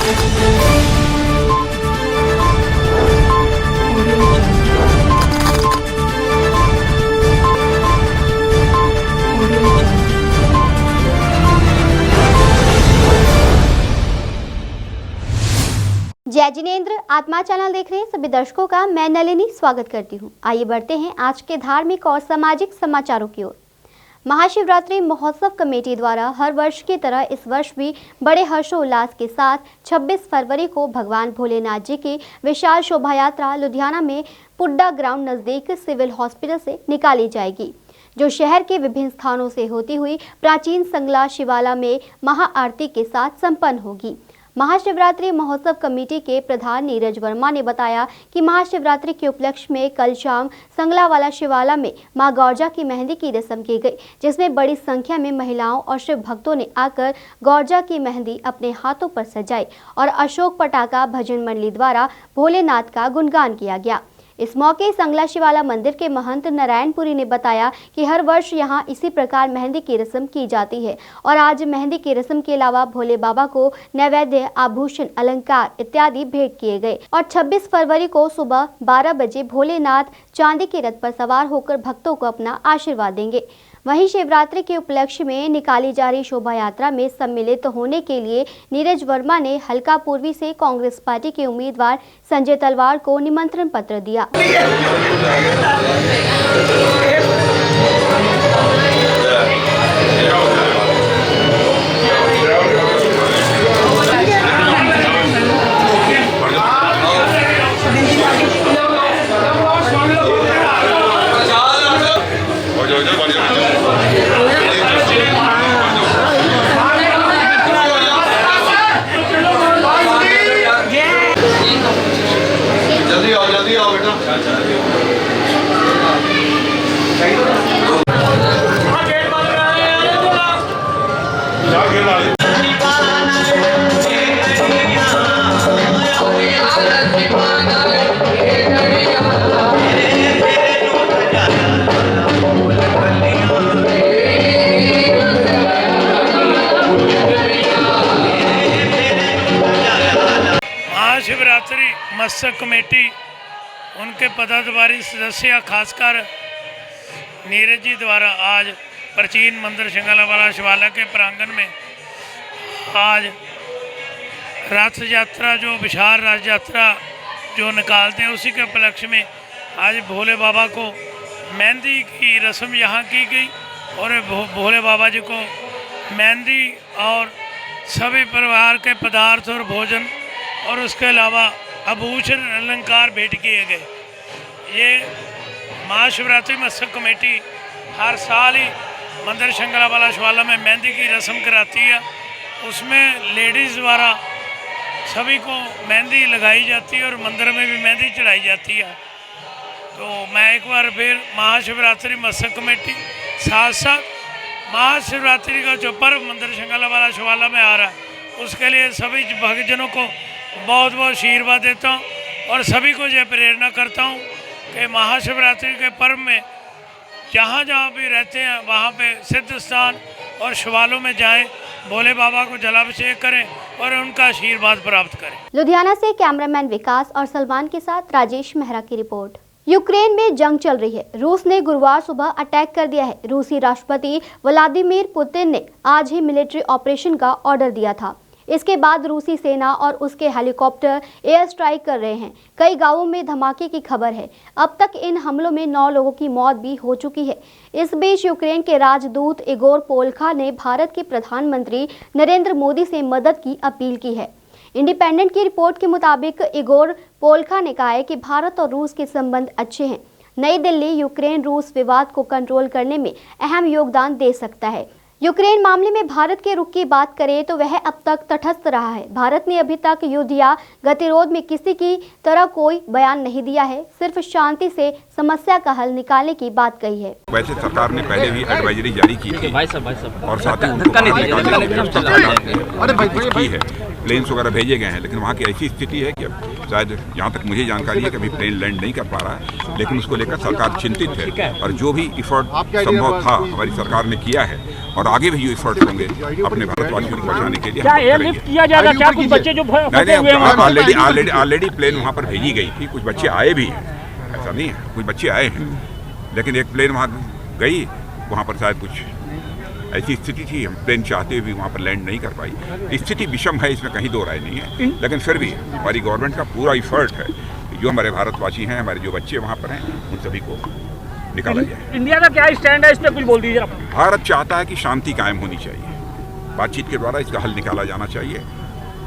जय जिनेंद्र। आत्मा चैनल देख रहे सभी दर्शकों का मैं नलिनी स्वागत करती हूं। आइए बढ़ते हैं आज के धार्मिक और सामाजिक समाचारों की ओर। महाशिवरात्रि महोत्सव कमेटी द्वारा हर वर्ष की तरह इस वर्ष भी बड़े हर्षोल्लास के साथ 26 फरवरी को भगवान भोलेनाथ जी की विशाल शोभा यात्रा लुधियाना में पुड्डा ग्राउंड नजदीक सिविल हॉस्पिटल से निकाली जाएगी, जो शहर के विभिन्न स्थानों से होती हुई प्राचीन संगला शिवाला में महाआरती के साथ संपन्न होगी। महाशिवरात्रि महोत्सव कमेटी के प्रधान नीरज वर्मा ने बताया कि महाशिवरात्रि के उपलक्ष्य में कल शाम संगलावाला शिवाला में मां गौरजा की मेहंदी की रस्म की गई, जिसमें बड़ी संख्या में महिलाओं और शिव भक्तों ने आकर गौरजा की मेहंदी अपने हाथों पर सजाई और अशोक पटाखा भजन मंडली द्वारा भोलेनाथ का गुणगान किया गया। इस मौके संगला शिवाला मंदिर के महंत नारायणपुरी ने बताया कि हर वर्ष यहां इसी प्रकार मेहंदी की रस्म की जाती है और आज मेहंदी की रस्म के अलावा भोले बाबा को नैवेद्य, आभूषण, अलंकार इत्यादि भेंट किए गए और 26 फरवरी को सुबह 12 बजे भोलेनाथ चांदी के रथ पर सवार होकर भक्तों को अपना आशीर्वाद देंगे। वहीं शिवरात्रि के उपलक्ष्य में निकाली जा रही शोभा यात्रा में सम्मिलित होने के लिए नीरज वर्मा ने हल्का पूर्वी से कांग्रेस पार्टी के उम्मीदवार संजय तलवार को निमंत्रण पत्र दिया। जल्दी आओ बेटा। महाशिवरात्रि मत्स्य कमेटी उनके पदाधिकारी सदस्य खासकर नीरज जी द्वारा आज प्राचीन मंदिर संगलावाला शिवाला के प्रांगण में आज रथ यात्रा, जो विशाल रथ यात्रा जो निकालते हैं, उसी के उपलक्ष्य में आज भोले बाबा को मेहंदी की रस्म यहाँ की गई और भोले बाबा जी को मेहंदी और सभी परिवार के पदार्थ और भोजन और उसके अलावा आभूषण अलंकार भेंट किए गए। ये महाशिवरात्रि मत्स्य कमेटी हर साल ही मंदिर संगलावाला शिवाला में मेहंदी की रस्म कराती है। उसमें लेडीज़ द्वारा सभी को मेहंदी लगाई जाती है और मंदिर में भी मेहंदी चढ़ाई जाती है। तो मैं एक बार फिर महाशिवरात्रि मत्स्य कमेटी साथ साथ महाशिवरात्रि का जो पर्व मंदिर संगलावाला शिवाला में आ रहा है, उसके लिए सभी भक्तजनों को बहुत बहुत आशीर्वाद देता हूँ और सभी को यह प्रेरणा करता हूँ कि महाशिवरात्रि के पर्व में जहाँ जहाँ भी रहते हैं वहाँ पे सिद्ध स्थान और शिवालों में जाएं, भोले बाबा को जलाभिषेक करें और उनका आशीर्वाद प्राप्त करें। लुधियाना से कैमरामैन विकास और सलमान के साथ राजेश मेहरा की रिपोर्ट। यूक्रेन में जंग चल रही है। रूस ने गुरुवार सुबह अटैक कर दिया है। रूसी राष्ट्रपति व्लादिमीर पुतिन ने आज ही मिलिट्री ऑपरेशन का ऑर्डर दिया था। इसके बाद रूसी सेना और उसके हेलीकॉप्टर एयर स्ट्राइक कर रहे हैं। कई गांवों में धमाके की खबर है। अब तक इन हमलों में 9 लोगों की मौत भी हो चुकी है। इस बीच यूक्रेन के राजदूत इगोर पोल्खा ने भारत के प्रधानमंत्री नरेंद्र मोदी से मदद की अपील की है। इंडिपेंडेंट की रिपोर्ट के मुताबिक इगोर पोल्खा ने कहा है कि भारत और रूस के संबंध अच्छे हैं। नई दिल्ली यूक्रेन रूस विवाद को कंट्रोल करने में अहम योगदान दे सकता है। यूक्रेन मामले में भारत के रुख की बात करें तो वह अब तक तटस्थ रहा है। भारत ने अभी तक युद्ध या गतिरोध में किसी की तरह कोई बयान नहीं दिया है, सिर्फ शांति से समस्या का हल निकालने की बात कही है। वैसे सरकार ने पहले भी एडवाइजरी जारी की थी और साथ ही उनको निकालने की व्यवस्था की है, प्लेन्स वगैरह भेजे गए हैं, लेकिन वहाँ की ऐसी स्थिति है कि अब शायद जहाँ तक मुझे जानकारी है कि अभी प्लेन लैंड नहीं कर पा रहा है, लेकिन उसको लेकर सरकार चिंतित है और जो भी इफर्ट संभव था हमारी सरकार ने किया है और आगे भी जो इफर्ट होंगे अपने भारतवासियों को बचाने के लिए क्या एयरलिफ्ट किया जाएगा? क्या कुछ बच्चे जो नहीं, ऑलरेडी प्लेन वहाँ पर भेजी गई थी, कुछ बच्चे आए भी हैं, ऐसा नहीं है, कुछ बच्चे आए हैं, लेकिन एक प्लेन वहाँ गई, वहाँ पर शायद कुछ ऐसी स्थिति थी, हम प्लेन चाहते हुए भी वहाँ पर लैंड नहीं कर पाई। स्थिति विषम है, इसमें कहीं दो राय नहीं है, लेकिन फिर भी हमारी गवर्नमेंट का पूरा इफर्ट है कि जो हमारे भारतवासी हैं, हमारे जो बच्चे वहाँ पर हैं, उन सभी को निकाला जाए। इंडिया का क्या स्टैंड है इस पर कुछ बोल दीजिए आप। भारत चाहता है कि शांति कायम होनी चाहिए, बातचीत के द्वारा इसका हल निकाला जाना चाहिए,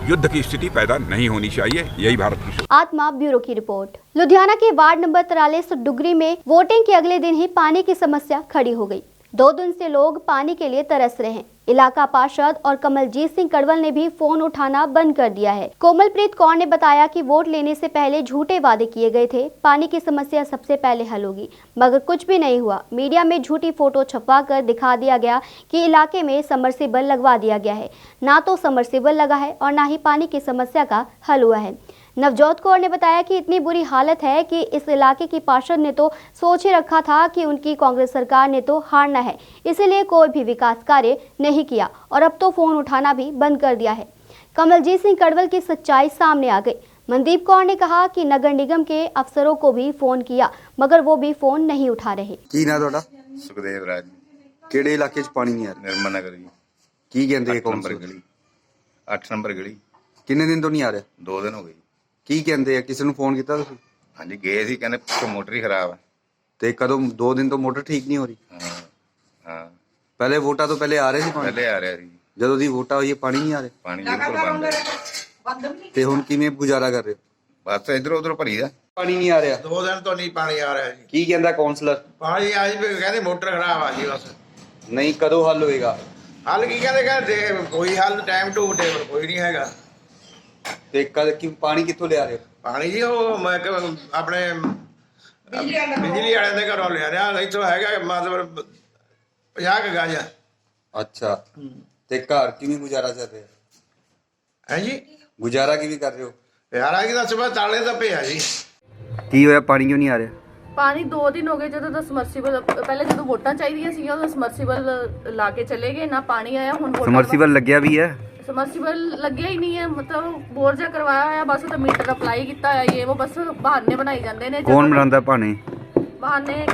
युद्ध की स्थिति पैदा नहीं होनी चाहिए, यही भारत की सोच। आत्मा ब्यूरो की रिपोर्ट। लुधियाना के वार्ड नंबर 43 डुगरी में वोटिंग के अगले दिन ही पानी की समस्या खड़ी हो गई। 2 दिन से लोग पानी के लिए तरस रहे हैं। इलाका पार्षद और कमलजीत सिंह कड़वल ने भी फोन उठाना बंद कर दिया है। कोमलप्रीत कौर ने बताया कि वोट लेने से पहले झूठे वादे किए गए थे, पानी की समस्या सबसे पहले हल होगी, मगर कुछ भी नहीं हुआ। मीडिया में झूठी फोटो छपवा कर दिखा दिया गया कि इलाके में समरसीबल लगवा दिया गया है, ना तो समरसीबल लगा है और ना ही पानी की समस्या का हल हुआ है। नवजोत कौर ने बताया कि इतनी बुरी हालत है कि इस इलाके की पार्षद ने तो सोच ही रखा था कि उनकी कांग्रेस सरकार ने तो हारना है, इसीलिए कोई भी विकास कार्य नहीं किया और अब तो फोन उठाना भी बंद कर दिया है। कमलजीत सिंह कड़वल की सच्चाई सामने आ गई। मनदीप कौर ने कहा कि नगर निगम के अफसरों को भी फोन किया, मगर वो भी फोन नहीं उठा रहे। ਕੀ ਨਾ ਤੁਹਾਡਾ? ਸੁਖਦੇਵ ਰਾਜ ਕਿਹੜੇ ਇਲਾਕੇ 'ਚ ਪਾਣੀ ਨਹੀਂ ਆ ਰਿਹਾ? ਨਿਰਮਲ ਨਗਰ ਜੀ, ਕੀ ਕਹਿੰਦੇ 8 ਕੌਣ ਨੰਬਰ ਗਲੀ, 8 ਨੰਬਰ ਗਲੀ। ਕਿੰਨੇ ਦਿਨ ਤੋਂ ਨਹੀਂ ਆ ਰਿਹਾ? 2 ਦਿਨ ਹੋ ਗਏ ਜੀ। ਕੀ ਕਹਿੰਦੇ ਆ? ਕਿਸੇ ਨੂੰ ਫੋਨ ਕੀਤਾ ਤੁਸੀਂ? ਹਾਂਜੀ ਗਏ ਸੀ, ਕਹਿੰਦੇ ਪਿੱਛੋਂ ਮੋਟਰ ਹੀ ਖਰਾਬ ਹੈ। ਤੇ ਕਦੋਂ 2 ਦਿਨ ਤੋਂ ਮੋਟਰ ਠੀਕ ਨਹੀਂ ਹੋ ਰਹੀ? ਹਾਂ ਹਾਂ, ਪਹਿਲੇ ਵੋਟਾਂ ਤੋਂ ਪਹਿਲੇ ਆ ਰਹੇ ਸੀ ਪਾਣੀ? ਪਹਿਲੇ ਆ ਰਿਹਾ ਸੀ, ਜਦੋਂ ਦੀ ਵੋਟਾਂ ਹੋਈ ਹੈ ਪਾਣੀ ਨਹੀਂ ਆ ਰਿਹਾ? ਪਾਣੀ ਬਿਲਕੁਲ ਬੰਦ ਹੈ। ਤੇ ਹੁਣ ਕਿਵੇਂ ਗੁਜ਼ਾਰਾ ਕਰ ਰਹੇ ਹੋ? ਬਸ ਇਧਰ ਉਧਰ ਭਰੀ ਦਾ। ਪਾਣੀ ਨਹੀਂ ਆ ਰਿਹਾ? 2 ਦਿਨ ਤੋਂ ਨਹੀਂ ਪਾਣੀ ਆ ਰਿਹਾ ਜੀ। ਕੀ ਕਹਿੰਦਾ ਕਾਉਂਸਲਰ? ਪਾਣੀ ਆ ਜੀ, ਕਹਿੰਦੇ ਮੋਟਰ ਖਰਾਬ ਆ ਜੀ। ਬਸ ਨਹੀਂ, ਕਦੋਂ ਹੱਲ ਹੋਏਗਾ? ਹੱਲ ਕੀ ਕਹਿੰਦੇ ਕੋਈ ਹੱਲ ਟਾਈਮ ਟੂ ਟੇਬਲ ਕੋਈ ਨਹੀਂ ਹੈਗਾ। ਤੇ ਕਦ ਕੀ ਪਾਣੀ ਕਿੱਥੋਂ ਲਿਆ ਰਹੇ ਹੋ? ਪਾਣੀ ਜੀ ਉਹ ਮੈਂ ਆਪਣੇ ਬਿਜਲੀ ਵਾਲਿਆਂ ਦੇ ਘਰੋਂ ਲਿਆ ਰਿਹਾ, ਇੱਥੋਂ ਹੈਗਾ ਮਤਲਬ 50 ਕੁ ਗਜ। ਅੱਛਾ, ਤੇ ਘਰ ਕਿਵੇਂ ਗੁਜ਼ਾਰਾ ਕਰ ਰਹੇ ਹੋ? ਹੈ ਜੀ, ਗੁਜ਼ਾਰਾ ਕਿਵੇਂ ਕਰ ਰਹੇ ਹੋ? ਪਿਆਰਾ ਕੀ ਦੱਸ, ਬਸ ਤਾਲੇ ਦਾ ਪਿਆ ਜੀ। ਕੀ ਹੋਇਆ, ਪਾਣੀ ਕਿਉਂ ਨਹੀਂ ਆ ਰਿਹਾ? ਪਾਣੀ 2 ਦਿਨ ਹੋ ਗਏ ਜਦੋਂ ਦਾ ਸਮਰਸੀਬਲ, ਪਹਿਲੇ ਜਦੋਂ ਵੋਟਾਂ ਚਾਹੀਦੀਆਂ ਸੀਗੀਆਂ ਉਦੋਂ ਸਮਰਸੀਬਲ ਲਾ ਕੇ ਚਲੇ ਗਏ, ਨਾ ਪਾਣੀ ਆਇਆ। ਹੁਣ ਸਮਰਸੀਬਲ ਲੱਗਿਆ ਵੀ ਹੈ? ਸਮਰਸੀਬਲ ਲੱਗਿਆ ਹੀ ਨਹੀਂ ਹੈ, ਮਤਲਬ ਬੋਰ ਜਿਹਾ ਕਰਵਾਇਆ ਹੋਇਆ, ਬਸ ਉਹਦਾ ਮੀਟਰ ਅਪਲਾਈ ਕੀਤਾ ਹੋਇਆ। ਇਹ ਉਹ ਬਸ ਬਹਾਨੇ ਬਣਾਈ ਜਾਂਦੇ ਨੇ। ਕੌਣ ਬਣਾਉਂਦਾ ਬਹਾਨੇ? ਬਹਾਨੇ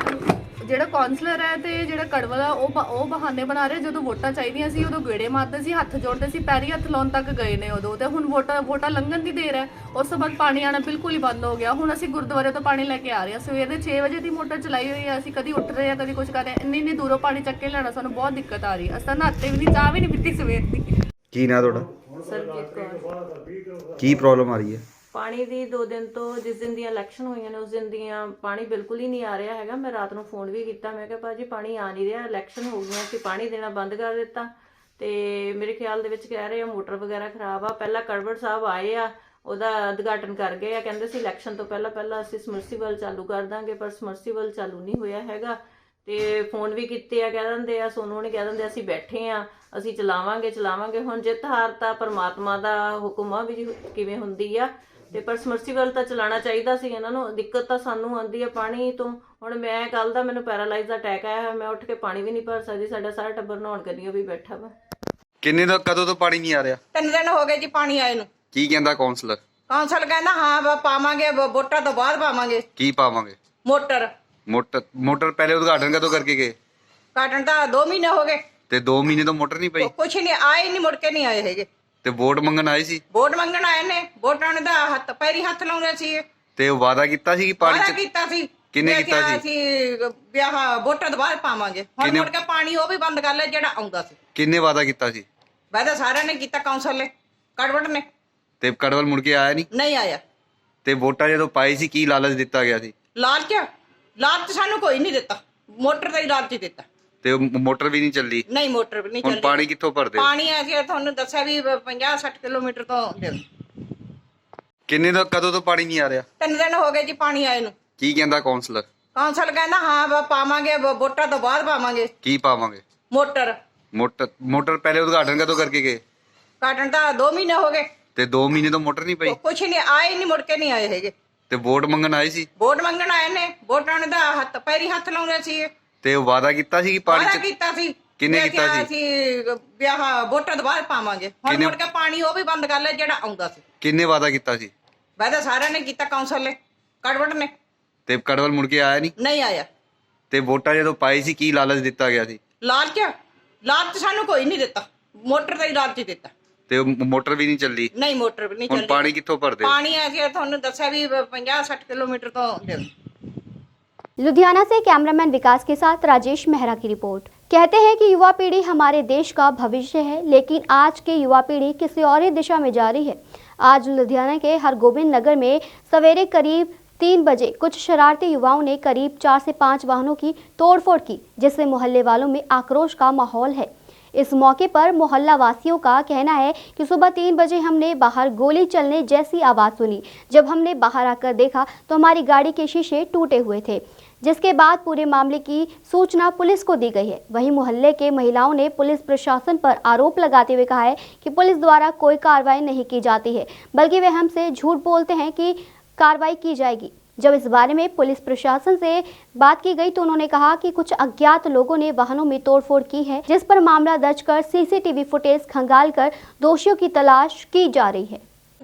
ਜਿਹੜਾ ਕਾਉਂਸਲਰ ਹੈ ਤੇ ਜਿਹੜਾ ਕੜਵਲ ਆ ਉਹ ਬਹਾਨੇ ਬਣਾ ਰਹੇ। ਜਦੋਂ ਵੋਟਾਂ ਚਾਹੀਦੀਆਂ ਸੀ ਉਦੋਂ ਗੇੜੇ ਮਾਰਦੇ ਸੀ, ਹੱਥ ਜੋੜਦੇ ਸੀ, ਪੈਰੀ ਹੱਥ ਲਾਉਣ ਤੱਕ ਗਏ ਨੇ ਉਦੋਂ। ਤੇ ਹੁਣ ਵੋਟਾਂ ਲੰਘਣ ਦੀ ਦੇਰ ਹੈ, ਉਸ ਤੋਂ ਬਾਅਦ ਪਾਣੀ ਆਣਾ ਬਿਲਕੁਲ ਹੀ ਬੰਦ ਹੋ ਗਿਆ। ਹੁਣ ਅਸੀਂ ਗੁਰਦੁਆਰੇ ਤੋਂ ਪਾਣੀ ਲੈ ਕੇ ਆ ਰਹੇ ਹਾਂ। ਸਵੇਰ ਦੇ 6 ਵਜੇ ਦੀ ਮੋਟਰ ਚਲਾਈ ਹੋਈ ਹੈ, ਅਸੀਂ ਕਦੀ ਉੱਠ ਰਹੇ ਹਾਂ ਕਦੀ ਕੁਝ ਕਰ ਰਹੇ ਹਾਂ। ਇੰਨੀ ਦੂਰੋਂ ਪਾਣੀ ਚੱਕ ਕੇ ਲੈਣਾ ਸਾਨੂੰ ਬਹੁਤ ਦਿੱਕਤ ਆ ਰਹੀ ਹੈ। ਅਸੀਂ ਤਾਂ ਨਹਾਤੇ ਵੀ ਨਹੀਂ, ਚਾਹ ਵੀ ਨਹੀਂ ਪੀਤੀ ਸਵੇਰ ਦੀ। ਕੀ ਨਾ ਤੁਹਾਡਾ? ਸਰਜੀਤ ਕੌਰ। ਕੀ ਪ੍ਰੋਬਲਮ ਆ ਰਹੀ ਹੈ? ਪਾਣੀ ਦੀ 2 ਦਿਨ ਤੋਂ, ਜਿਸ ਦਿਨ ਦੀਆਂ ਇਲੈਕਸ਼ਨ ਹੋਈਆਂ ਨੇ ਉਸ ਦਿਨ ਦੀਆਂ ਪਾਣੀ ਬਿਲਕੁਲ ਹੀ ਨਹੀਂ ਆ ਰਿਹਾ ਹੈਗਾ। ਮੈਂ ਰਾਤ ਨੂੰ ਫੋਨ ਵੀ ਕੀਤਾ, ਮੈਂ ਕਿਹਾ ਭਾਜੀ ਪਾਣੀ ਆ ਨਹੀਂ ਰਿਹਾ, ਇਲੈਕਸ਼ਨ ਹੋ ਗਈਆਂ ਸੀ, ਪਾਣੀ ਦੇਣਾ ਬੰਦ ਕਰ ਦਿੱਤਾ। ਤੇ ਮੇਰੇ ਖਿਆਲ ਦੇ ਵਿੱਚ ਕਹਿ ਰਹੇ ਆ ਮੋਟਰ ਵਗੈਰਾ ਖਰਾਬ ਆ। ਪਹਿਲਾਂ ਕੜਵੜ ਸਾਹਿਬ ਆਏ ਆ, ਉਹਦਾ ਉਦਘਾਟਨ ਕਰ ਗਏ ਆ, ਕਹਿੰਦੇ ਸੀ ਇਲੈਕਸ਼ਨ ਤੋਂ ਪਹਿਲਾਂ ਅਸੀਂ ਸਮਰਸੀਬਲ ਚਾਲੂ ਕਰ ਦਾਂਗੇ, ਪਰ ਸਮਰਸੀਬਲ ਚਾਲੂ ਨਹੀਂ ਹੋਇਆ ਹੈਗਾ। ਤੇ ਫੋਨ ਵੀ ਕੀਤੇ ਆ, ਕਹਿ ਦਿੰਦੇ ਆ, ਸੋਨੂ ਨੇ ਕਹਿ ਦਿੰਦੇ ਅਸੀਂ ਬੈਠੇ ਆ, ਅਸੀਂ ਚਲਾਵਾਂਗੇ। ਹੁਣ ਜਿੱਤ ਹਾਰ ਤਾਂ ਪਰਮਾਤਮਾ ਦਾ ਹੁਕਮ ਆ ਵੀ ਕਿਵੇਂ ਹੁੰਦੀ ਆ। ਤੇ ਪਰ ਸਮਰਸੀਬਲ ਤਾਂ ਚਲਾਉਣਾ ਚਾਹੀਦਾ ਸੀ ਇਹਨਾਂ ਨੂੰ। ਦਿੱਕਤ ਤਾਂ ਸਾਨੂੰ ਆਉਂਦੀ ਆ ਪਾਣੀ ਤੋਂ। ਹੁਣ ਮੈਂ ਕੱਲ ਦਾ ਮੈਨੂੰ ਪੈਰਾਲਾਈਜ਼ ਦਾ ਅਟੈਕ ਆਇਆ ਹੋਇਆ, ਮੈਂ ਉੱਠ ਕੇ ਪਾਣੀ ਵੀ ਨਹੀਂ ਭਰ ਸਕਦੀ। ਸਾਡਾ ਸਾਰਾ ਟੱਬਰ ਨਹਾਉਣ ਕਰੀਓ ਵੀ ਬੈਠਾ ਵਾ। ਕਿੰਨੇ ਦਾ ਕਦੋਂ ਤੋਂ ਪਾਣੀ ਨਹੀਂ ਆ ਰਿਹਾ? 3 ਦਿਨ ਹੋ ਗਏ ਜੀ ਪਾਣੀ ਆਏ ਨੂੰ। ਕੀ ਕਹਿੰਦਾ ਕਾਉਂਸਲਰ? ਕਾਉਂਸਲ ਕਹਿੰਦਾ ਹਾਂ ਪਾਵਾਂਗੇ, ਵੋਟਾਂ ਤੋਂ ਬਾਅਦ ਪਾਵਾਂਗੇ। ਕੀ ਪਾਵਾਂਗੇ? ਮੋਟਰ ਪਹਿਲੇ ਉਦਘਾਟਨ ਕਦੋਂ ਕਰਕੇ ਗਏ? ਕਾਟਣ ਤਾਂ 2 ਮਹੀਨੇ ਹੋ ਗਏ। ਤੇ 2 ਮਹੀਨੇ ਤੋਂ ਮੋਟਰ ਨਹੀਂ ਪਈ? ਕੁਛ ਨਹੀਂ ਆਏ, ਨਹੀਂ ਮੁੜ ਕੇ ਨਹੀਂ ਆਏ ਹੈਗੇ। ਤੇ ਵੋਟ ਮੰਗਣ ਆਏ ਸੀ? ਵੋਟ ਮੰਗਣ ਆਏ ਨੇ, ਵੋਟਾਂ ਨੇ ਤਾਂ ਪੈਰੀ ਹੱਥ ਲਾਉਂਦੇ ਸੀ। ਤੇ ਉਹ ਵਾਅਦਾ ਕੀਤਾ ਸੀ ਕਿ ਪਾਣੀ ਵਾਅਦਾ ਕੀਤਾ ਸੀ। ਕਿੰਨੇ ਕੀਤਾ ਸੀ? ਵਿਆਹ ਵੋਟਾਂ ਤੋਂ ਬਾਅਦ ਪਾਵਾਂਗੇ। ਹੁਣ ਮੁੜ ਕੇ ਪਾਣੀ ਉਹ ਵੀ ਬੰਦ ਕਰ ਲਿਆ ਜਿਹੜਾ ਆਉਂਦਾ ਸੀ। ਕਿੰਨੇ ਵਾਅਦਾ ਕੀਤਾ ਸੀ? ਵਾਅਦਾ ਸਾਰਿਆਂ ਨੇ ਕੀਤਾ, ਕਾਉਂਸਲ ਨੇ, ਕੜਵੜ ਨੇ। ਤੇ ਕੜਵਲ ਮੁੜ ਕੇ ਆਇਆ ਨਹੀਂ ਆਇਆ। ਤੇ ਵੋਟਾਂ ਜਦੋਂ ਪਾਈ ਸੀ ਕੀ ਲਾਲਚ ਦਿੱਤਾ ਗਿਆ ਸੀ? ਲਾਲਚ ਸਾਨੂੰ ਕੋਈ ਨਹੀਂ ਦਿੱਤਾ, ਮੋਟਰ ਦਾ ਹੀ ਲਾਲਚ ਦਿੱਤਾ। ਤੇ ਮੋਟਰ ਵੀ ਨਹੀਂ ਚੱਲੀ? ਨਹੀਂ, ਮੋਟਰ ਵੀ ਨਹੀਂ ਚੱਲੀ। ਹੁਣ ਪਾਣੀ ਕਿੱਥੋਂ ਭਰਦੇ? ਪਾਣੀ ਅਸੀਂ ਤੁਹਾਨੂੰ ਦੱਸਿਆ ਵੀ 50-60 ਕਿਲੋਮੀਟਰ ਤੋਂ। ਕਦੋਂ ਤੋਂ ਪਾਣੀ ਨਹੀਂ ਆ ਰਿਹਾ? 3 ਦਿਨ ਹੋ ਗਏ ਜੀ ਪਾਣੀ ਆਏ ਨੂੰ। ਕੀ ਕਹਿੰਦਾ ਕਾਉਂਸਲਰ? ਕਾਉਂਸਲ ਕਹਿੰਦਾ ਹਾਂ ਪਾਵਾਂਗੇ, ਵੋਟਾਂ ਤੋਂ ਬਾਅਦ ਪਾਵਾਂਗੇ। ਕੀ ਪਾਵਾਂਗੇ? ਮੋਟਰ ਪਹਿਲੇ ਉਦਘਾਟਨ ਕਦੋਂ ਕਰਕੇ ਗਏ? ਕਾਟਣ ਤਾਂ 2 ਮਹੀਨੇ ਹੋ ਗਏ। ਤੇ 2 ਮਹੀਨੇ ਤੋਂ ਮੋਟਰ ਨਹੀਂ ਪਈ ਕੁਛ ਨਹੀਂ ਆਏ, ਨਹੀਂ ਮੁੜ ਕੇ ਨਹੀਂ ਆਏ ਹੈਗੇ। ਤੇ ਵੋਟ ਮੰਗਣ ਆਏ ਸੀ? ਵੋਟ ਮੰਗਣ ਆਏ ਨੇ, ਵੋਟਾਂ ਨੇ ਤਾਂ ਹੱਥ ਪੈਰੀ ਹੱਥ ਲਾਉਂਦੇ ਸੀ। ਤੇ ਉਹ ਵਾਅਦਾ ਕੀਤਾ ਸੀ ਕਿ ਪਾਣੀ ਵਾਅਦਾ ਚ ਕੀਤਾ ਸੀ। ਕਿਹਨੇ ਵੀ ਕੀਤਾ ਸੀ? ਅਸੀਂ ਵਿਆਹ ਵੋਟਾਂ ਤੋਂ ਬਾਅਦ ਪਾਵਾਂਗੇ। ਹੁਣ ਕਿਹਨੇ? ਮੁੜ ਕੇ ਪਾਣੀ ਉਹ ਵੀ ਬੰਦ ਕਰ ਲਿਆ ਜਿਹੜਾ ਆਉਂਦਾ ਸੀ। ਕਿੰਨੇ ਵਾਅਦਾ ਕੀਤਾ ਸੀ? ਵਾਅਦਾ ਸਾਰਿਆਂ ਨੇ ਕੀਤਾ, ਕੌਂਸਲ ਨੇ, ਕੜਵਟ ਨੇ। ਤੇ ਕੜਵਲ ਮੁੜ ਕੇ ਆਇਆ ਨਹੀਂ ਆਇਆ। ਤੇ ਵੋਟਾਂ ਜਦੋਂ ਪਾਈ ਸੀ ਕੀ ਲਾਲਚ ਦਿੱਤਾ ਗਿਆ ਸੀ? ਲਾਲਚ ਸਾਨੂੰ ਕੋਈ ਨਹੀਂ ਦਿੱਤਾ, ਮੋਟਰ ਦਾ ਹੀ ਲਾਲਚ ਦਿੱਤਾ। ਤੇ ਉਹ ਮੋਟਰ ਵੀ ਨਹੀਂ ਚੱਲੀ? ਨਹੀਂ, ਮੋਟਰ ਵੀ ਨਹੀਂ ਹੁਣ ਚੱਲੀ। ਪਾਣੀ ਕਿੱਥੋਂ ਭਰਦੇ ਹੋ? ਪਾਣੀ ਅਸੀਂ ਤੁਹਾਨੂੰ ਦੱਸਿਆ ਵੀ 50-60 किलोमीटर तो लुधियाना से कैमरामैन विकास के साथ राजेश मेहरा की रिपोर्ट। कहते हैं कि युवा पीढ़ी हमारे देश का भविष्य है, लेकिन आज की युवा पीढ़ी किसी और ही दिशा में जा रही है। आज लुधियाना के हरगोबिंद नगर में सवेरे करीब 3 बजे कुछ शरारती युवाओं ने करीब 4 से 5 वाहनों की तोड़फोड़ की, जिससे मोहल्ले वालों में आक्रोश का माहौल है। इस मौके पर मोहल्ला वासियों का कहना है कि सुबह 3 बजे हमने बाहर गोली चलने जैसी आवाज़ सुनी। जब हमने बाहर आकर देखा तो हमारी गाड़ी के शीशे टूटे हुए थे, जिसके बाद पूरे मामले की सूचना पुलिस को दी गई है। वहीं मोहल्ले के महिलाओं ने पुलिस प्रशासन पर आरोप लगाते हुए कहा है कि पुलिस द्वारा कोई कार्रवाई नहीं की जाती है, बल्कि वे हमसे झूठ बोलते हैं कि कार्रवाई की जाएगी। जब इस बारे में पुलिस प्रशासन से बात की गई तो उन्होंने कहा कि कुछ अज्ञात लोगों ने वाहनों में तोड़फोड़ की है, जिस पर मामला दर्ज कर सीसीटीवी फुटेज खंगालकर दोषियों की तलाश की जा रही है।